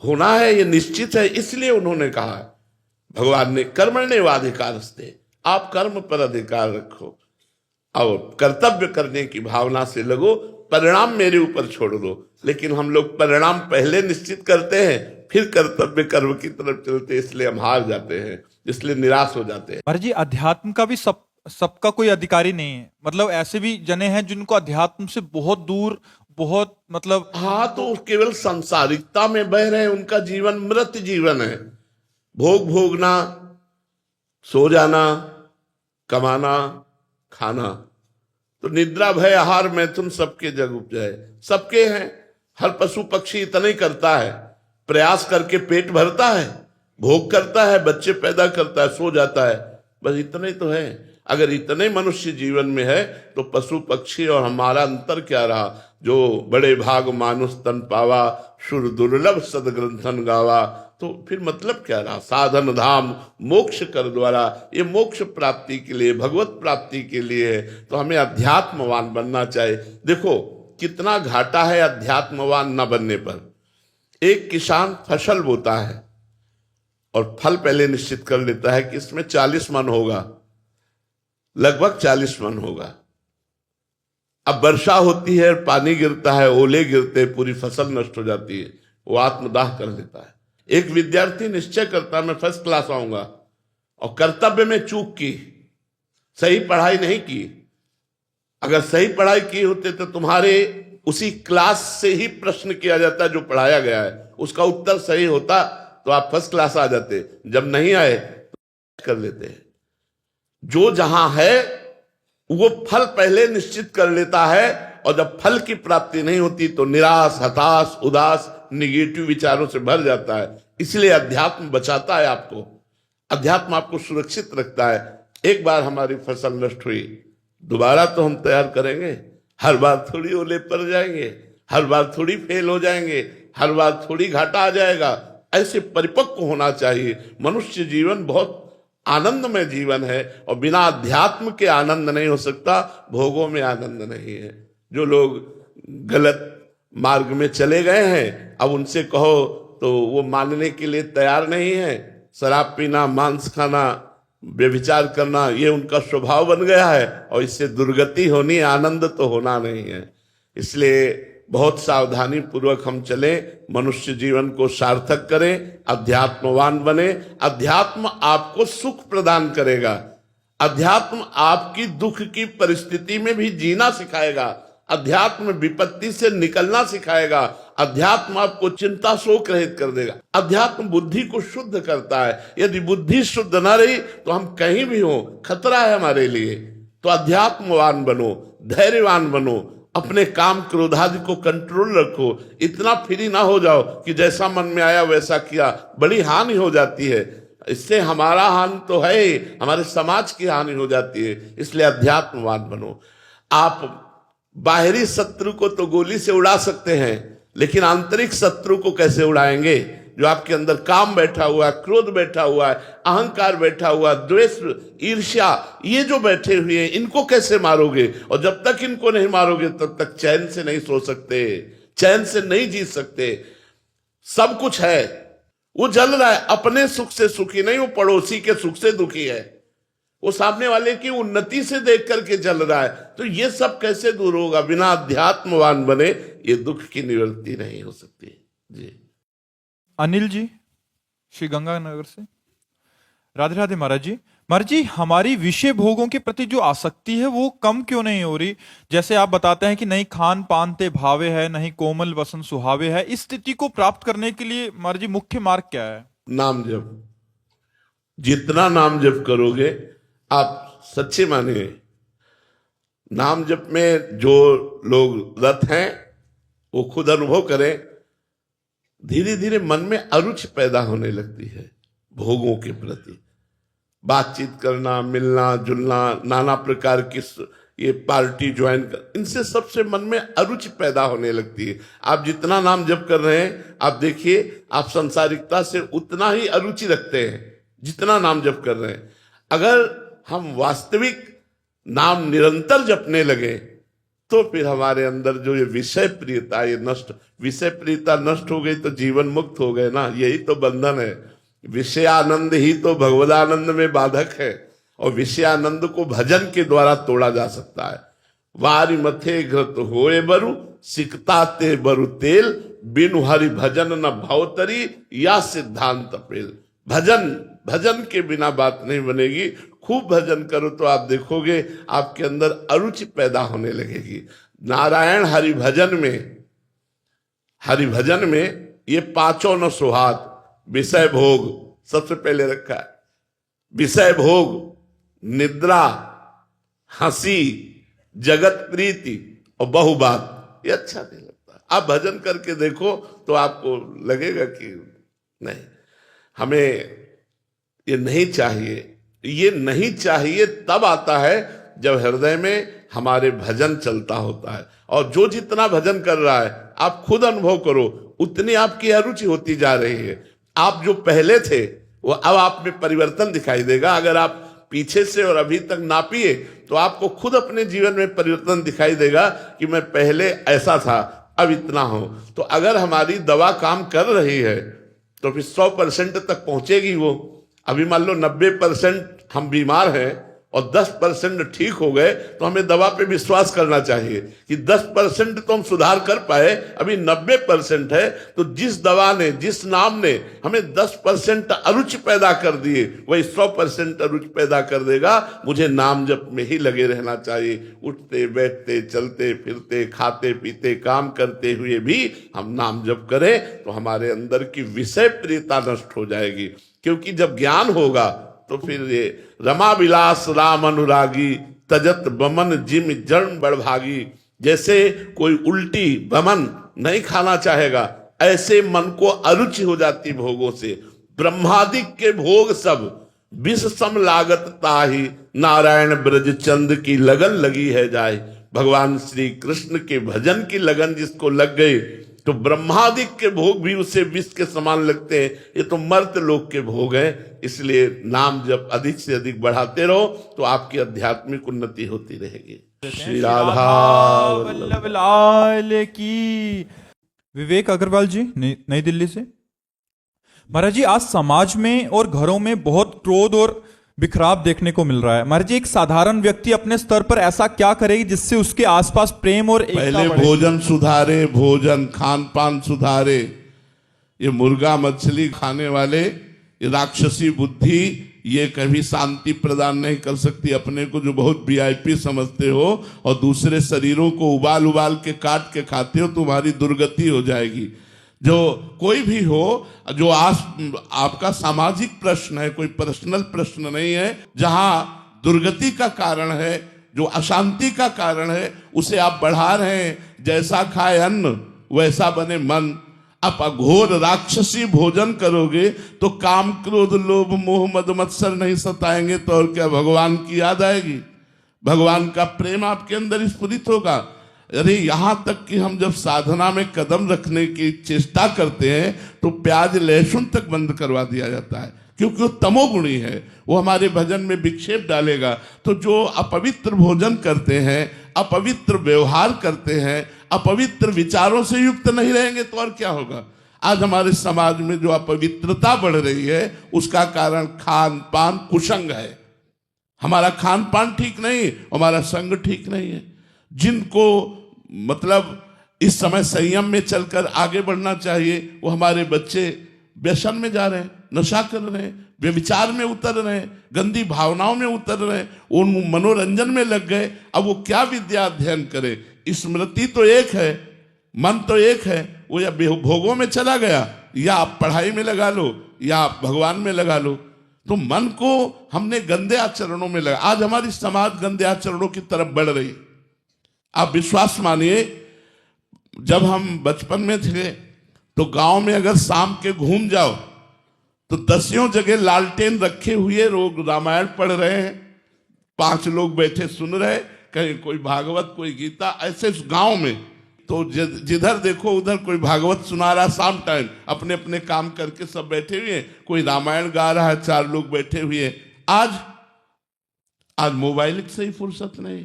होना है, ये निश्चित है। इसलिए उन्होंने कहा, भगवान ने कर्मण्येवाधिकारस्ते, आप कर्म पर अधिकार रखो और कर्तव्य करने की भावना से लगो, परिणाम मेरे ऊपर छोड़ दो। लेकिन हम लोग परिणाम पहले निश्चित करते हैं, फिर कर्तव्य कर्म की तरफ चलते, इसलिए हम हार जाते हैं, इसलिए निराश हो जाते हैं। महाराज जी, अध्यात्म का भी सबका कोई अधिकारी नहीं है। मतलब ऐसे भी जने हैं जिनको अध्यात्म से बहुत दूर, बहुत मतलब। हाँ, तो केवल सांसारिकता में बह रहे हैं, उनका जीवन मृत जीवन है। भोग भोगना, सो जाना, कमाना, खाना। तो निद्रा भय आहार मैथुन सबके जग उपजाए, सबके हैं। हर पशु पक्षी इतना ही करता है, प्रयास करके पेट भरता है, भोग करता है, बच्चे पैदा करता है, सो जाता है, बस इतना ही तो है। अगर इतने मनुष्य जीवन में है तो पशु पक्षी और हमारा अंतर क्या रहा? जो बड़े भाग मानुष तन पावा, सुर दुर्लभ सदग्रंथन गावा। तो फिर मतलब क्या रहा? साधन धाम मोक्ष कर द्वारा, ये मोक्ष प्राप्ति के लिए, भगवत प्राप्ति के लिए है। तो हमें अध्यात्मवान बनना चाहिए। देखो कितना घाटा है अध्यात्मवान न बनने पर। एक किसान फसल बोता है और फल पहले निश्चित कर लेता है कि इसमें 40 मन होगा, लगभग 40 मन होगा। अब वर्षा होती है, पानी गिरता है, ओले गिरते, पूरी फसल नष्ट हो जाती है, वो आत्मदाह कर लेता है। एक विद्यार्थी निश्चय करता है मैं फर्स्ट क्लास आऊंगा, और कर्तव्य में चूक की, सही पढ़ाई नहीं की। अगर सही पढ़ाई की होते तो तुम्हारे उसी क्लास से ही प्रश्न किया जाता जो पढ़ाया गया है, उसका उत्तर सही होता तो आप फर्स्ट क्लास आ जाते। जब नहीं आए तो कर लेते हैं। जो जहां है वो फल पहले निश्चित कर लेता है, और जब फल की प्राप्ति नहीं होती तो निराश, हताश, उदास, निगेटिव विचारों से भर जाता है। इसलिए अध्यात्म बचाता है आपको, अध्यात्म आपको सुरक्षित रखता है। एक बार हमारी फसल नष्ट हुई, दोबारा तो हम तैयार करेंगे। हर बार थोड़ी ओले पड़ जाएंगे, हर बार थोड़ी फेल हो जाएंगे, हर बार थोड़ी घाटा आ जाएगा। ऐसे परिपक्व होना चाहिए। मनुष्य जीवन बहुत आनंदमय जीवन है, और बिना अध्यात्म के आनंद नहीं हो सकता, भोगों में आनंद नहीं है। जो लोग गलत मार्ग में चले गए हैं, अब उनसे कहो तो वो मानने के लिए तैयार नहीं है। शराब पीना, मांस खाना, व्यभिचार करना, ये उनका स्वभाव बन गया है, और इससे दुर्गति होनी, आनंद तो होना नहीं है। इसलिए बहुत सावधानी पूर्वक हम चलें, मनुष्य जीवन को सार्थक करें, अध्यात्मवान बने। अध्यात्म आपको सुख प्रदान करेगा, अध्यात्म आपकी दुख की परिस्थिति में भी जीना सिखाएगा, अध्यात्म विपत्ति से निकलना सिखाएगा, अध्यात्म आपको चिंता शोक रहित कर देगा। अध्यात्म बुद्धि को शुद्ध करता है। यदि बुद्धि शुद्ध ना रही तो हम कहीं भी हो, खतरा है हमारे लिए। तो अध्यात्मवान बनो, धैर्यवान बनो, अपने काम क्रोधादि को कंट्रोल रखो। इतना फ्री ना हो जाओ कि जैसा मन में आया वैसा किया, बड़ी हानि हो जाती है। इससे हमारा हानि तो है ही, हमारे समाज की हानि हो जाती है। इसलिए अध्यात्मवान बनो। आप बाहरी शत्रु को तो गोली से उड़ा सकते हैं, लेकिन आंतरिक शत्रु को कैसे उड़ाएंगे? जो आपके अंदर काम बैठा हुआ है, क्रोध बैठा हुआ है, अहंकार बैठा हुआ है, द्वेष, ईर्ष्या, ये जो बैठे हुए हैं, इनको कैसे मारोगे? और जब तक इनको नहीं मारोगे तब तक चैन से नहीं सो सकते, चैन से नहीं जी सकते। सब कुछ है, वो जल रहा है, अपने सुख से सुखी नहीं, वो पड़ोसी के सुख से दुखी है, वो सामने वाले की उन्नति से देख करके जल रहा है। तो ये सब कैसे दूर होगा? बिना अध्यात्मवान बने ये दुख की निवृत्ति नहीं हो सकती। जी अनिल जी श्री गंगानगर से। राधे राधे महाराज जी। महाराज जी, हमारी विषय भोगों के प्रति जो आसक्ति है वो कम क्यों नहीं हो रही? जैसे आप बताते हैं कि नहीं खान पान ते भावे है, नहीं कोमल वसन सुहावे है। इस स्थिति को प्राप्त करने के लिए महाराज जी मुख्य मार्ग क्या है? नाम जप। जितना नाम जप करोगे आप सच्चे मानिए। नाम जप में जो लोग रत हैं वो खुद अनुभव करें, धीरे धीरे मन में अरुचि पैदा होने लगती है भोगों के प्रति। बातचीत करना, मिलना जुलना, नाना प्रकार की ये पार्टी ज्वाइन कर, इनसे सबसे मन में अरुचि पैदा होने लगती है। आप जितना नाम जप कर रहे हैं, आप देखिए आप संसारिकता से उतना ही अरुचि रखते हैं जितना नाम जप कर रहे हैं। अगर हम वास्तविक नाम निरंतर जपने लगे तो फिर हमारे अंदर जो ये विषय प्रियता, ये नष्ट, विषय प्रियता नष्ट हो गई तो जीवन मुक्त हो गए ना। यही तो बंधन है। विषयानंद ही तो भगवदानंद में बाधक है, और विषयानंद को भजन के द्वारा तोड़ा जा सकता है। वारी मथे घृत होए बरु, सिकता ते बरु तेल, बिनु हरि भजन न भवतरी, या सिद्धांत पेल। भजन के बिना बात नहीं बनेगी। खूब भजन करो तो आप देखोगे आपके अंदर अरुचि पैदा होने लगेगी। नारायण हरि भजन में ये पांचों न सुहात, विषय भोग सबसे पहले रखा है। विषय भोग, निद्रा, हंसी, जगत प्रीति और बहुबात, ये अच्छा नहीं लगता। आप भजन करके देखो तो आपको लगेगा कि नहीं, हमें ये नहीं चाहिए। ये नहीं चाहिए तब आता है जब हृदय में हमारे भजन चलता होता है। और जो जितना भजन कर रहा है आप खुद अनुभव करो, उतनी आपकी अरुचि होती जा रही है। आप जो पहले थे वो अब आप में परिवर्तन दिखाई देगा। अगर आप पीछे से और अभी तक नापिए तो आपको खुद अपने जीवन में परिवर्तन दिखाई देगा कि मैं पहले ऐसा था, अब इतना हूं। तो अगर हमारी दवा काम कर रही है तो फिर 100% तक पहुंचेगी वो। अभी मान लो 90% हम बीमार हैं और 10% ठीक हो गए, तो हमें दवा पे विश्वास करना चाहिए कि 10% तो हम सुधार कर पाए, अभी 90% है। तो जिस दवा ने, जिस नाम ने हमें 10% अरुचि पैदा कर दिए, वही 100% अरुचि पैदा कर देगा। मुझे नाम जप में ही लगे रहना चाहिए। उठते बैठते, चलते फिरते, खाते पीते, काम करते हुए भी हम नाम जप करें तो हमारे अंदर की विषय प्रियता नष्ट हो जाएगी। क्योंकि जब ज्ञान होगा तो फिर ये रमा विलास राम अनुरागी, तजत बमन जिम जन्म बड़भागी। जैसे कोई उल्टी बमन नहीं खाना चाहेगा, ऐसे मन को अरुचि हो जाती भोगों से। ब्रह्मादिक के भोग सब विष सम लागत ताही, नारायण ब्रज चंद की लगन लगी है जाए। भगवान श्री कृष्ण के भजन की लगन जिसको लग गई तो ब्रह्मादिक के भोग भी उसे विष के समान लगते हैं। ये तो मर्त लोक के भोग हैं। इसलिए नाम जब अधिक से अधिक बढ़ाते रहो तो आपकी आध्यात्मिक उन्नति होती रहेगी। श्री राधा वल्लभ लाल की। विवेक अग्रवाल जी नई दिल्ली से। महाराज जी, आज समाज में और घरों में बहुत क्रोध और बिखराव देखने को मिल रहा है। महाराज जी, एक साधारण व्यक्ति अपने स्तर पर ऐसा क्या करेगी जिससे उसके आसपास प्रेम और एकता पहले बढ़े? भोजन सुधारे, भोजन खान पान सुधारे। ये मुर्गा मछली खाने वाले, ये राक्षसी बुद्धि, ये कभी शांति प्रदान नहीं कर सकती। अपने को जो बहुत वीआईपी समझते हो और दूसरे शरीरों को उबाल उबाल के काट के खाते हो, तुम्हारी दुर्गति हो जाएगी। जो कोई भी हो, जो आपका सामाजिक प्रश्न है, कोई पर्सनल प्रश्न नहीं है, जहां दुर्गति का कारण है जो अशांति का कारण है उसे आप बढ़ा रहे हैं। जैसा खाए अन्न वैसा बने मन। आप अघोर राक्षसी भोजन करोगे तो काम क्रोध लोभ मोह मद मत्सर नहीं सताएंगे तो और क्या भगवान की याद आएगी, भगवान का प्रेम आपके अंदर स्फुरित होगा। अरे यहां तक कि हम जब साधना में कदम रखने की चेष्टा करते हैं तो प्याज लहसुन तक बंद करवा दिया जाता है, क्योंकि वो तमोगुणी है, वो हमारे भजन में विक्षेप डालेगा। तो जो अपवित्र भोजन करते हैं, अपवित्र व्यवहार करते हैं, अपवित्र विचारों से युक्त नहीं रहेंगे तो और क्या होगा। आज हमारे समाज में जो अपवित्रता बढ़ रही है उसका कारण खान पान कुसंग है। हमारा खान पान ठीक नहीं, हमारा संग ठीक नहीं है। जिनको मतलब इस समय संयम में चलकर आगे बढ़ना चाहिए, वो हमारे बच्चे व्यसन में जा रहे हैं, नशा कर रहे हैं, व्यभिचार में उतर रहे हैं, गंदी भावनाओं में उतर रहे हैं, उन मनोरंजन में लग गए। अब वो क्या विद्या अध्ययन करे। स्मृति तो एक है, मन तो एक है, वो या भोगों में चला गया, या आप पढ़ाई में लगा लो, या आप भगवान में लगा लो। तो मन को हमने गंदे आचरणों में लगा। आज हमारी समाज गंदे आचरणों की तरफ बढ़ रही। आप विश्वास मानिए, जब हम बचपन में थे तो गांव में अगर शाम के घूम जाओ तो दसियों जगह लालटेन रखे हुए लोग रामायण पढ़ रहे हैं, 5 लोग बैठे सुन रहे, कहीं कोई भागवत कोई गीता, ऐसे गांव में। तो जिधर देखो उधर कोई भागवत सुना रहा, शाम टाइम अपने अपने काम करके सब बैठे हुए हैं, कोई रामायण गा रहा है, 4 लोग बैठे हुए हैं। आज मोबाइल से ही फुर्सत नहीं,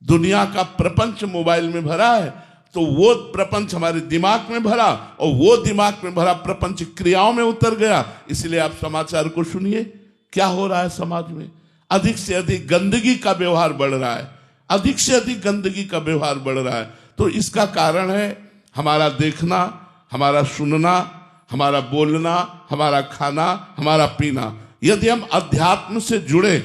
दुनिया का प्रपंच मोबाइल में भरा है। तो वो प्रपंच हमारे दिमाग में भरा और वो दिमाग में भरा प्रपंच क्रियाओं में उतर गया। इसलिए आप समाचार को सुनिए, क्या हो रहा है समाज में। अधिक से अधिक गंदगी का व्यवहार बढ़ रहा है, अधिक से अधिक गंदगी का व्यवहार बढ़ रहा है। तो इसका कारण है हमारा देखना, हमारा सुनना, हमारा बोलना, हमारा खाना, हमारा पीना। यदि हम अध्यात्म से जुड़े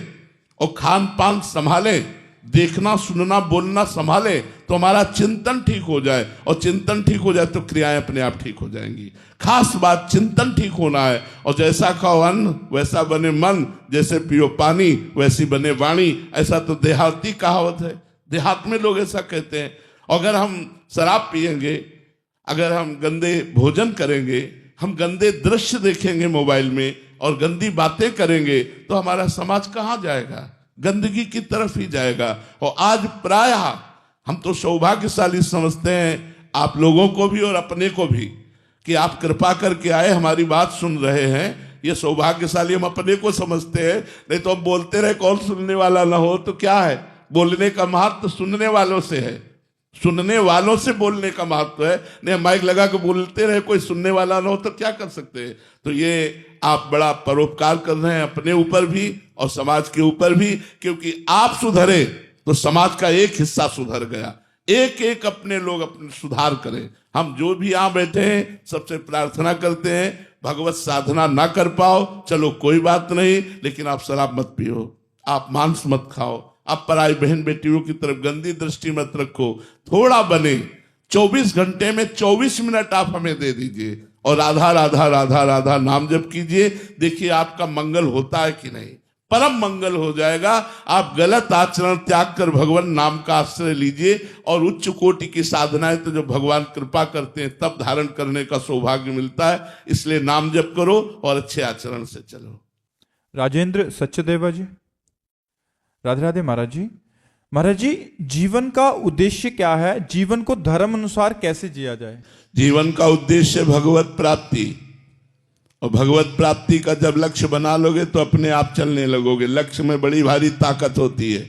और खान पान संभाले, देखना सुनना बोलना संभाले, तो हमारा चिंतन ठीक हो जाए, और चिंतन ठीक हो जाए तो क्रियाएं अपने आप ठीक हो जाएंगी। खास बात चिंतन ठीक होना है। और जैसा खाओ अन्न वैसा बने मन, जैसे पियो पानी वैसी बने वाणी, ऐसा तो देहाती कहावत है। देहात में लोग ऐसा कहते हैं। अगर हम शराब पिएंगे, अगर हम गंदे भोजन करेंगे, हम गंदे दृश्य देखेंगे मोबाइल में और गंदी बातें करेंगे, तो हमारा समाज कहाँ जाएगा, गंदगी की तरफ ही जाएगा। और आज प्रायः हम तो सौभाग्यशाली समझते हैं, आप लोगों को भी और अपने को भी, कि आप कृपा करके आए हमारी बात सुन रहे हैं। ये सौभाग्यशाली हम अपने को समझते हैं, नहीं तो हम बोलते रहे कौन सुनने वाला ना हो तो क्या है। बोलने का महत्व सुनने वालों से है, सुनने वालों से बोलने का महत्व है। नहीं माइक लगा के बोलते रहे, कोई सुनने वाला ना हो तो क्या कर सकते हैं। तो ये आप बड़ा परोपकार कर रहे हैं अपने ऊपर भी और समाज के ऊपर भी, क्योंकि आप सुधरे तो समाज का एक हिस्सा सुधर गया। एक एक अपने लोग अपने सुधार करें। हम जो भी यहाँ बैठे हैं सबसे प्रार्थना करते हैं, भगवत साधना ना कर पाओ चलो कोई बात नहीं, लेकिन आप शराब मत पियो, आप मांस मत खाओ, आप पराई बहन बेटियों की तरफ गंदी दृष्टि मत रखो। थोड़ा बने, 24 घंटे में 24 मिनट आप हमें दे दीजिए और राधा राधा राधा राधा नाम जप कीजिए। देखिए आपका मंगल होता है कि नहीं, परम मंगल हो जाएगा। आप गलत आचरण त्याग कर भगवान नाम का आश्रय लीजिए, और उच्च कोटि की साधनाएं तो जो भगवान कृपा करते हैं तब धारण करने का सौभाग्य मिलता है। इसलिए नाम जप करो और अच्छे आचरण से चलो। राजेंद्र सत्यदेवा जी, राधे राधे महाराज जी। महाराज जी, जीवन का उद्देश्य क्या है, जीवन को धर्म अनुसार कैसे जिया जाए। जीवन का उद्देश्य भगवत प्राप्ति, और भगवत प्राप्ति का जब लक्ष्य बना लोगे तो अपने आप चलने लगोगे। लक्ष्य में बड़ी भारी ताकत होती है।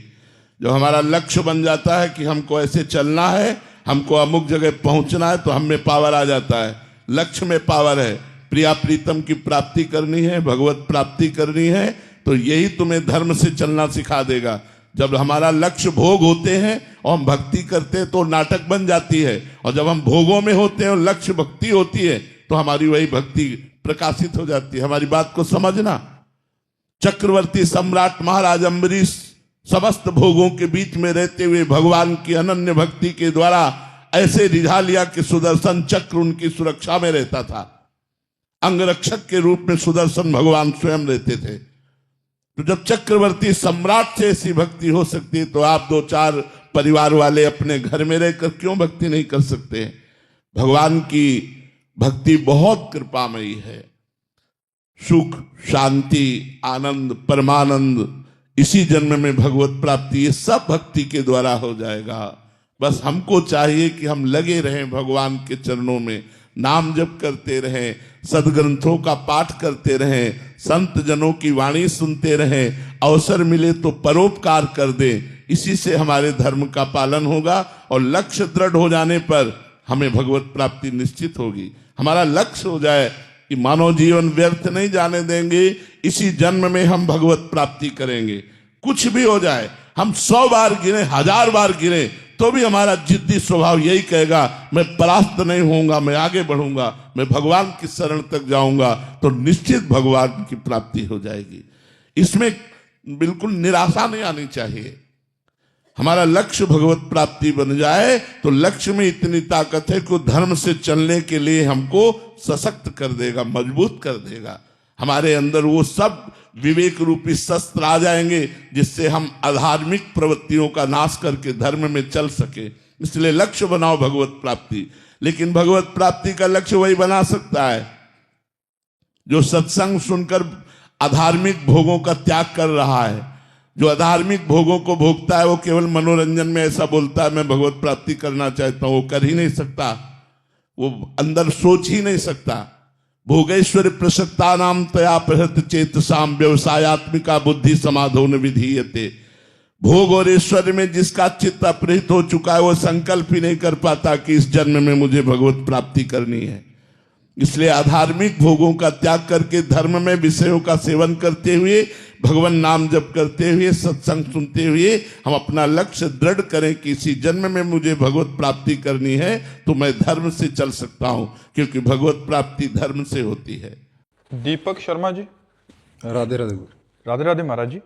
जब हमारा लक्ष्य बन जाता है कि हमको ऐसे चलना है, हमको अमुक जगह पहुंचना है, तो हम में पावर आ जाता है। लक्ष्य में पावर है। प्रिया प्रीतम की प्राप्ति करनी है, भगवत प्राप्ति करनी है, तो यही तुम्हें धर्म से चलना सिखा देगा। जब हमारा लक्ष्य भोग होते हैं और हम भक्ति करते हैं तो नाटक बन जाती है, और जब हम भोगों में होते हैं और लक्ष्य भक्ति होती है तो हमारी वही भक्ति प्रकाशित हो जाती है। हमारी बात को समझना। चक्रवर्ती सम्राट महाराज अम्बरीश समस्त भोगों के बीच में रहते हुए भगवान की अनन्य भक्ति के द्वारा ऐसे रिझा लिया कि सुदर्शन चक्र उनकी सुरक्षा में रहता था। अंगरक्षक के रूप में सुदर्शन भगवान स्वयं रहते थे। तो जब चक्रवर्ती सम्राट से ऐसी भक्ति हो सकती है, तो आप 2-4 परिवार वाले अपने घर में रहकर क्यों भक्ति नहीं कर सकते? भगवान की भक्ति बहुत कृपामयी है। सुख, शांति, आनंद, परमानंद, इसी जन्म में भगवत प्राप्ति, ये सब भक्ति के द्वारा हो जाएगा। बस हमको चाहिए कि हम लगे रहें भगवान के चरणों में, नाम जप करते रहें, सदग्रंथों का पाठ करते रहें, संत जनों की वाणी सुनते रहें, अवसर मिले तो परोपकार कर दें। इसी से हमारे धर्म का पालन होगा और लक्ष्य दृढ़ हो जाने पर हमें भगवत प्राप्ति निश्चित होगी। हमारा लक्ष्य हो जाए कि मानव जीवन व्यर्थ नहीं जाने देंगे, इसी जन्म में हम भगवत प्राप्ति करेंगे। कुछ भी हो जाए, हम 100 बार गिरे, 1000 बार गिरे, तो भी हमारा जिद्दी स्वभाव यही कहेगा, मैं परास्त नहीं होऊंगा, मैं आगे बढ़ूंगा, मैं भगवान की शरण तक जाऊंगा, तो निश्चित भगवान की प्राप्ति हो जाएगी। इसमें बिल्कुल निराशा नहीं आनी चाहिए। हमारा लक्ष्य भगवत प्राप्ति बन जाए तो लक्ष्य में इतनी ताकत है कि धर्म से चलने के लिए हमको सशक्त कर देगा, मजबूत कर देगा। हमारे अंदर वो सब विवेक रूपी शस्त्र आ जाएंगे जिससे हम अधार्मिक प्रवृत्तियों का नाश करके धर्म में चल सके। इसलिए लक्ष्य बनाओ भगवत प्राप्ति। लेकिन भगवत प्राप्ति का लक्ष्य वही बना सकता है जो सत्संग सुनकर अधार्मिक भोगों का त्याग कर रहा है। जो अधार्मिक भोगों को भोगता है वो केवल मनोरंजन में ऐसा बोलता है मैं भगवत प्राप्ति करना चाहता हूं, वो कर ही नहीं सकता, वो अंदर सोच ही नहीं सकता। भोगेश्वर प्रसक्ता नाम तया प्रहृत चेतसाम व्यवसायत्मिका बुद्धि समाधो न विधीयते। भोग और ऐश्वर्य में जिसका चित्त अपहृत हो चुका है वो संकल्प ही नहीं कर पाता कि इस जन्म में मुझे भगवत प्राप्ति करनी है। इसलिए अधार्मिक भोगों का त्याग करके धर्म में विषयों का सेवन करते हुए, भगवान नाम जप करते हुए, सत्संग सुनते हुए हम अपना लक्ष्य दृढ़ करें कि इसी जन्म में मुझे भगवत प्राप्ति करनी है, तो मैं धर्म से चल सकता हूं, क्योंकि भगवत प्राप्ति धर्म से होती है। दीपक शर्मा जी। राधे राधे गुरु। राधे राधे महाराज जी।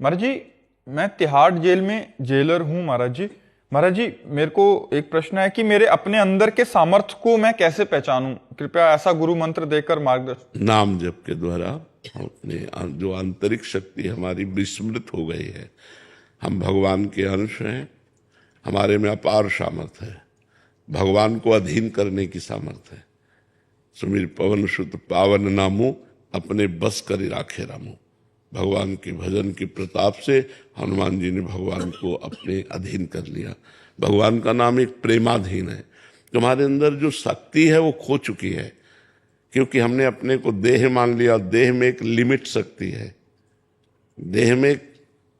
महाराज जी, मैं तिहाड़ जेल में जेलर हूं महाराज जी। महाराज जी, मेरे को एक प्रश्न है कि मेरे अपने अंदर के सामर्थ्य को मैं कैसे पहचानूं? कृपया ऐसा गुरु मंत्र देकर मार्गदर्शन। नाम जप के द्वारा अपने जो आंतरिक शक्ति हमारी विस्मृत हो गई है, हम भगवान के अंश हैं, हमारे में अपार सामर्थ्य है, भगवान को अधीन करने की सामर्थ्य है। सुमिर पवन सुत पावन नामो, अपने बस कर राखे रामो। भगवान के भजन के प्रताप से हनुमान जी ने भगवान को अपने अधीन कर लिया। भगवान का नाम एक प्रेमाधीन है। तुम्हारे अंदर जो शक्ति है वो खो चुकी है, क्योंकि हमने अपने को देह मान लिया। देह में एक लिमिट शक्ति है, देह में एक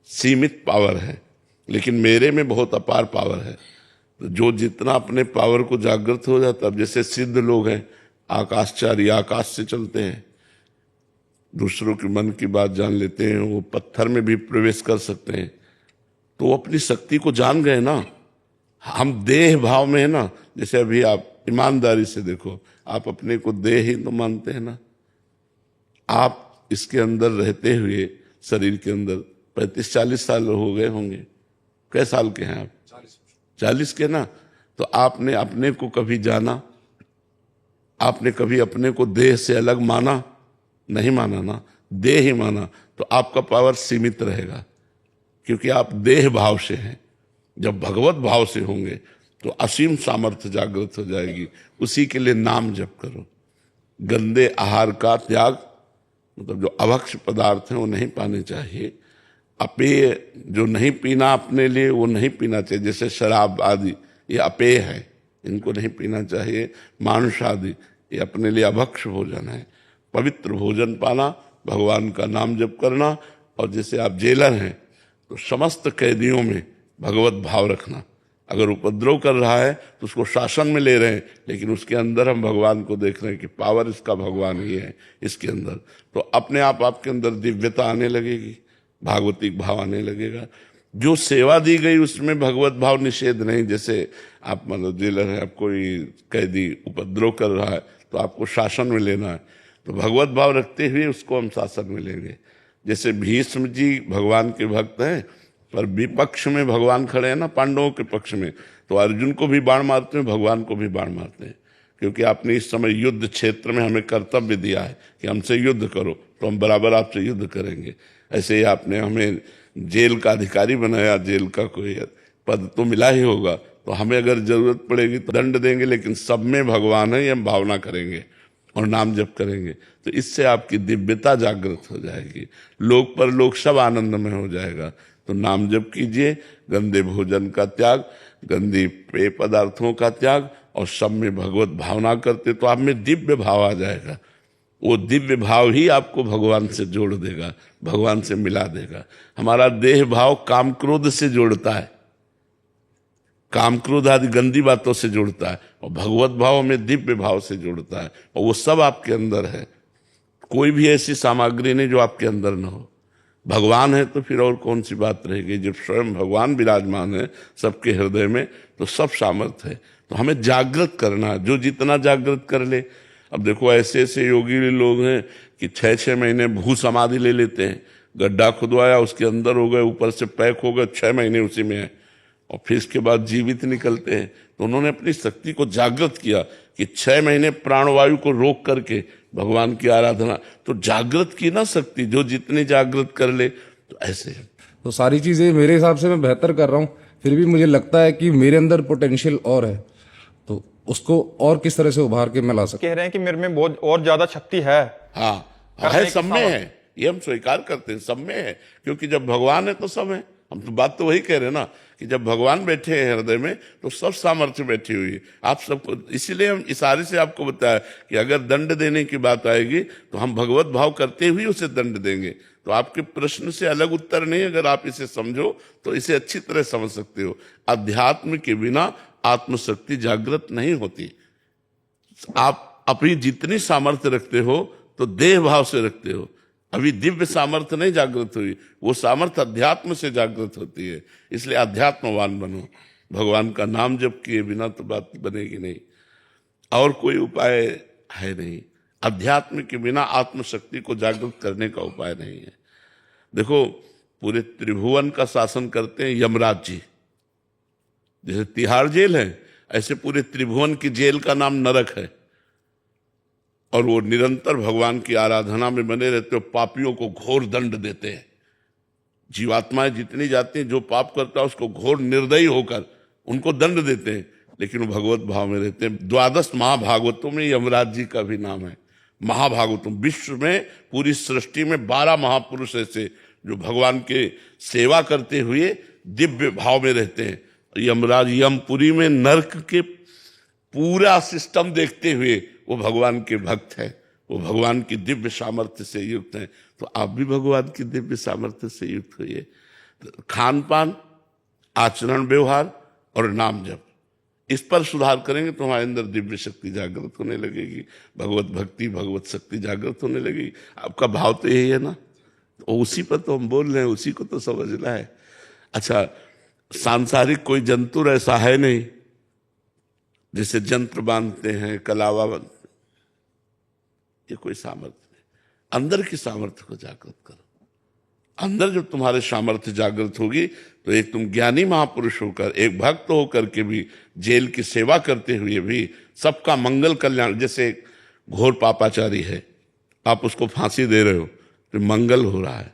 सीमित पावर है, लेकिन मेरे में बहुत अपार पावर है। तो जो जितना अपने पावर को जागृत हो जाता, अब जैसे सिद्ध लोग हैं, आकाशचारी, आकाश से चलते हैं, दूसरों के मन की बात जान लेते हैं, वो पत्थर में भी प्रवेश कर सकते हैं, तो वो अपनी शक्ति को जान गए ना। हम देह भाव में है ना, जैसे अभी आप ईमानदारी से देखो, आप अपने को देह ही तो मानते हैं ना। आप इसके अंदर रहते हुए शरीर के अंदर 35-40 साल हो गए होंगे। कै साल के हैं आप? 40 के ना। तो आपने अपने को कभी जाना? आपने कभी अपने को देह से अलग माना? नहीं माना ना, देह ही माना। तो आपका पावर सीमित रहेगा, क्योंकि आप देह भाव से हैं। जब भगवत भाव से होंगे तो असीम सामर्थ्य जागृत हो जाएगी। उसी के लिए नाम जप करो। गंदे आहार का त्याग, मतलब जो अभक्ष पदार्थ हैं वो नहीं पाने चाहिए। अपेय जो नहीं पीना अपने लिए, वो नहीं पीना चाहिए। जैसे शराब आदि ये अपेय है, इनको नहीं पीना चाहिए। मांस आदि ये अपने लिए अभक्ष भोजन है। पवित्र भोजन पाना, भगवान का नाम जप करना। और जैसे आप जेलर हैं तो समस्त कैदियों में भगवत भाव रखना। अगर उपद्रव कर रहा है तो उसको शासन में ले रहे हैं, लेकिन उसके अंदर हम भगवान को देख रहे हैं कि पावर इसका भगवान ही है इसके अंदर। तो अपने आप आपके अंदर दिव्यता आने लगेगी, भागवतिक भाव आने लगेगा। जो सेवा दी गई उसमें भगवत भाव निषेध नहीं। जैसे आप मतलब जेलर हैं, आप कोई कैदी उपद्रव कर रहा है तो आपको शासन में लेना है, तो भगवत भाव रखते हुए उसको हम शासन में लेंगे। जैसे भीष्म जी भगवान के भक्त हैं, पर विपक्ष में भगवान खड़े हैं ना, पांडवों के पक्ष में, तो अर्जुन को भी बाण मारते हैं, भगवान को भी बाण मारते हैं। क्योंकि आपने इस समय युद्ध क्षेत्र में हमें कर्तव्य दिया है कि हमसे युद्ध करो, तो हम बराबर आपसे युद्ध करेंगे। ऐसे ही आपने हमें जेल का अधिकारी बनाया, जेल का कोई पद तो मिला ही होगा, तो हमें अगर जरूरत पड़ेगी तो दंड देंगे, लेकिन सब में भगवान है ये हम भावना करेंगे और नाम जप करेंगे। तो इससे आपकी दिव्यता जागृत हो जाएगी, लोक पर लोक सब आनंद में हो जाएगा। तो नाम जप कीजिए, गंदे भोजन का त्याग, गंदी पेय पदार्थों का त्याग, और सब में भगवत भावना करते तो आप में दिव्य भाव आ जाएगा। वो दिव्य भाव ही आपको भगवान से जोड़ देगा, भगवान से मिला देगा। हमारा देह भाव काम क्रोध से जोड़ता है, काम क्रोध आदि गंदी बातों से जोड़ता है, और भगवत भाव हमें दिव्य भाव से जोड़ता है, और वो सब आपके अंदर है। कोई भी ऐसी सामग्री नहीं जो आपके अंदर न हो। भगवान है तो फिर और कौन सी बात रहेगी। जब स्वयं भगवान विराजमान है सबके हृदय में, तो सब सामर्थ्य है। तो हमें जागृत करना है, जो जितना जागृत कर ले। अब देखो ऐसे ऐसे योगी लोग हैं कि 6-6 महीने भू समाधि ले लेते हैं, गड्ढा खुदवाया उसके अंदर हो गए, ऊपर से पैक हो गए, 6 महीने उसी में है, और फिर इसके बाद जीवित निकलते हैं। तो उन्होंने अपनी शक्ति को जागृत किया कि 6 महीने प्राणवायु को रोक करके भगवान की आराधना, तो जागृत की ना शक्ति, जो जितनी जागृत कर ले। तो ऐसे तो सारी चीजें मेरे हिसाब से मैं बेहतर कर रहा हूँ, फिर भी मुझे लगता है कि मेरे अंदर पोटेंशियल और है, तो उसको और किस तरह से उभार के मैं ला सकता कह रहे हैं कि मेरे में बहुत और ज्यादा शक्ति है। हाँ है, सब में है, ये हम स्वीकार करते हैं, सब में है। क्योंकि जब भगवान है तो सब है। हम तो बात तो वही कह रहे हैं ना कि जब भगवान बैठे हैं हृदय में तो सब सामर्थ्य बैठी हुई है आप सबको। इसीलिए हम इशारे से आपको बताया कि अगर दंड देने की बात आएगी तो हम भगवत भाव करते हुए उसे दंड देंगे। तो आपके प्रश्न से अलग उत्तर नहीं, अगर आप इसे समझो तो इसे अच्छी तरह समझ सकते हो। अध्यात्म के बिना आत्मशक्ति जागृत नहीं होती। आप अपनी जितनी सामर्थ्य रखते हो तो देह भाव से रखते हो। अभी दिव्य सामर्थ्य नहीं जागृत हुई, वो सामर्थ्य अध्यात्म से जागृत होती है। इसलिए अध्यात्मवान बनो। भगवान का नाम जप किए बिना तो बात बनेगी नहीं, और कोई उपाय है नहीं। अध्यात्म के बिना आत्मशक्ति को जागृत करने का उपाय नहीं है। देखो, पूरे त्रिभुवन का शासन करते हैं यमराज जी। जैसे तिहाड़ जेल है, ऐसे पूरे त्रिभुवन की जेल का नाम नरक है, और वो निरंतर भगवान की आराधना में बने रहते हो। पापियों को घोर दंड देते हैं। जीवात्माएं जितनी जाती हैं, जो पाप करता है उसको घोर निर्दयी होकर उनको दंड देते हैं, लेकिन वो भगवत भाव में रहते हैं। 12 महाभागवतों में यमराज जी का भी नाम है। महाभागवतों, विश्व में पूरी सृष्टि में 12 महापुरुष ऐसे जो भगवान के सेवा करते हुए दिव्य भाव में रहते हैं। यमराज यमपुरी में नरक के पूरा सिस्टम देखते हुए वो भगवान के भक्त हैं, वो भगवान की दिव्य सामर्थ्य से युक्त हैं। तो आप भी भगवान की दिव्य सामर्थ्य से युक्त होइए। तो खान पान, आचरण व्यवहार और नाम जप, इस पर सुधार करेंगे तो हमारे अंदर दिव्य शक्ति जागृत होने लगेगी, भगवत भक्ति भगवत शक्ति जागृत होने लगेगी। आपका भाव तो यही है ना, तो उसी पर तो हम बोल रहे हैं, उसी को तो समझना है। अच्छा, सांसारिक कोई जंतुर ऐसा है नहीं जैसे जंत्र बांधते हैं, कलावा बांधते हैं, ये कोई सामर्थ्य नहीं। अंदर की सामर्थ्य को जागृत करो। अंदर जब तुम्हारे सामर्थ्य जागृत होगी तो एक तुम ज्ञानी महापुरुष होकर, एक भक्त होकर के भी जेल की सेवा करते हुए भी सबका मंगल कल्याण। जैसे एक घोर पापाचारी है, आप उसको फांसी दे रहे हो तो मंगल हो रहा है,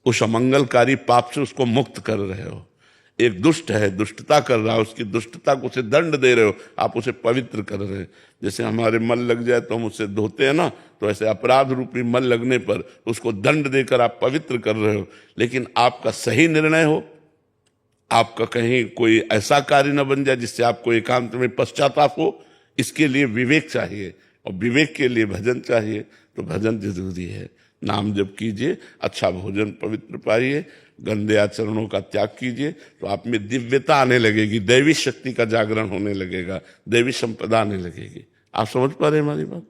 उस अमंगलकारी पाप से उसको मुक्त कर रहे हो। एक दुष्ट है, दुष्टता कर रहा है, उसकी दुष्टता को उसे दंड दे रहे हो, आप उसे पवित्र कर रहे हैं। जैसे हमारे मल लग जाए तो हम उसे धोते हैं ना, तो ऐसे अपराध रूपी मल लगने पर उसको दंड देकर आप पवित्र कर रहे हो। लेकिन आपका सही निर्णय हो, आपका कहीं कोई ऐसा कार्य न बन जाए जिससे आपको एकांत में पश्चाताप हो। इसके लिए विवेक चाहिए, और विवेक के लिए भजन चाहिए। तो भजन जरूरी है। नाम जप कीजिए, अच्छा भोजन पवित्र पाइए, गंदे आचरणों का त्याग कीजिए, तो आप में दिव्यता आने लगेगी, दैवी शक्ति का जागरण होने लगेगा, दैवी संपदा आने लगेगी। आप समझ पा रहे हैं हमारी बात?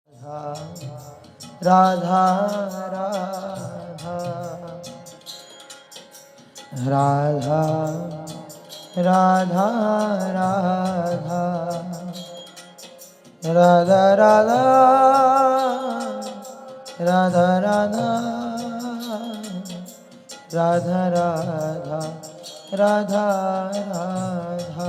राधा राधा राधा राधा राधा राधा राधा राधा राधा राधा राधा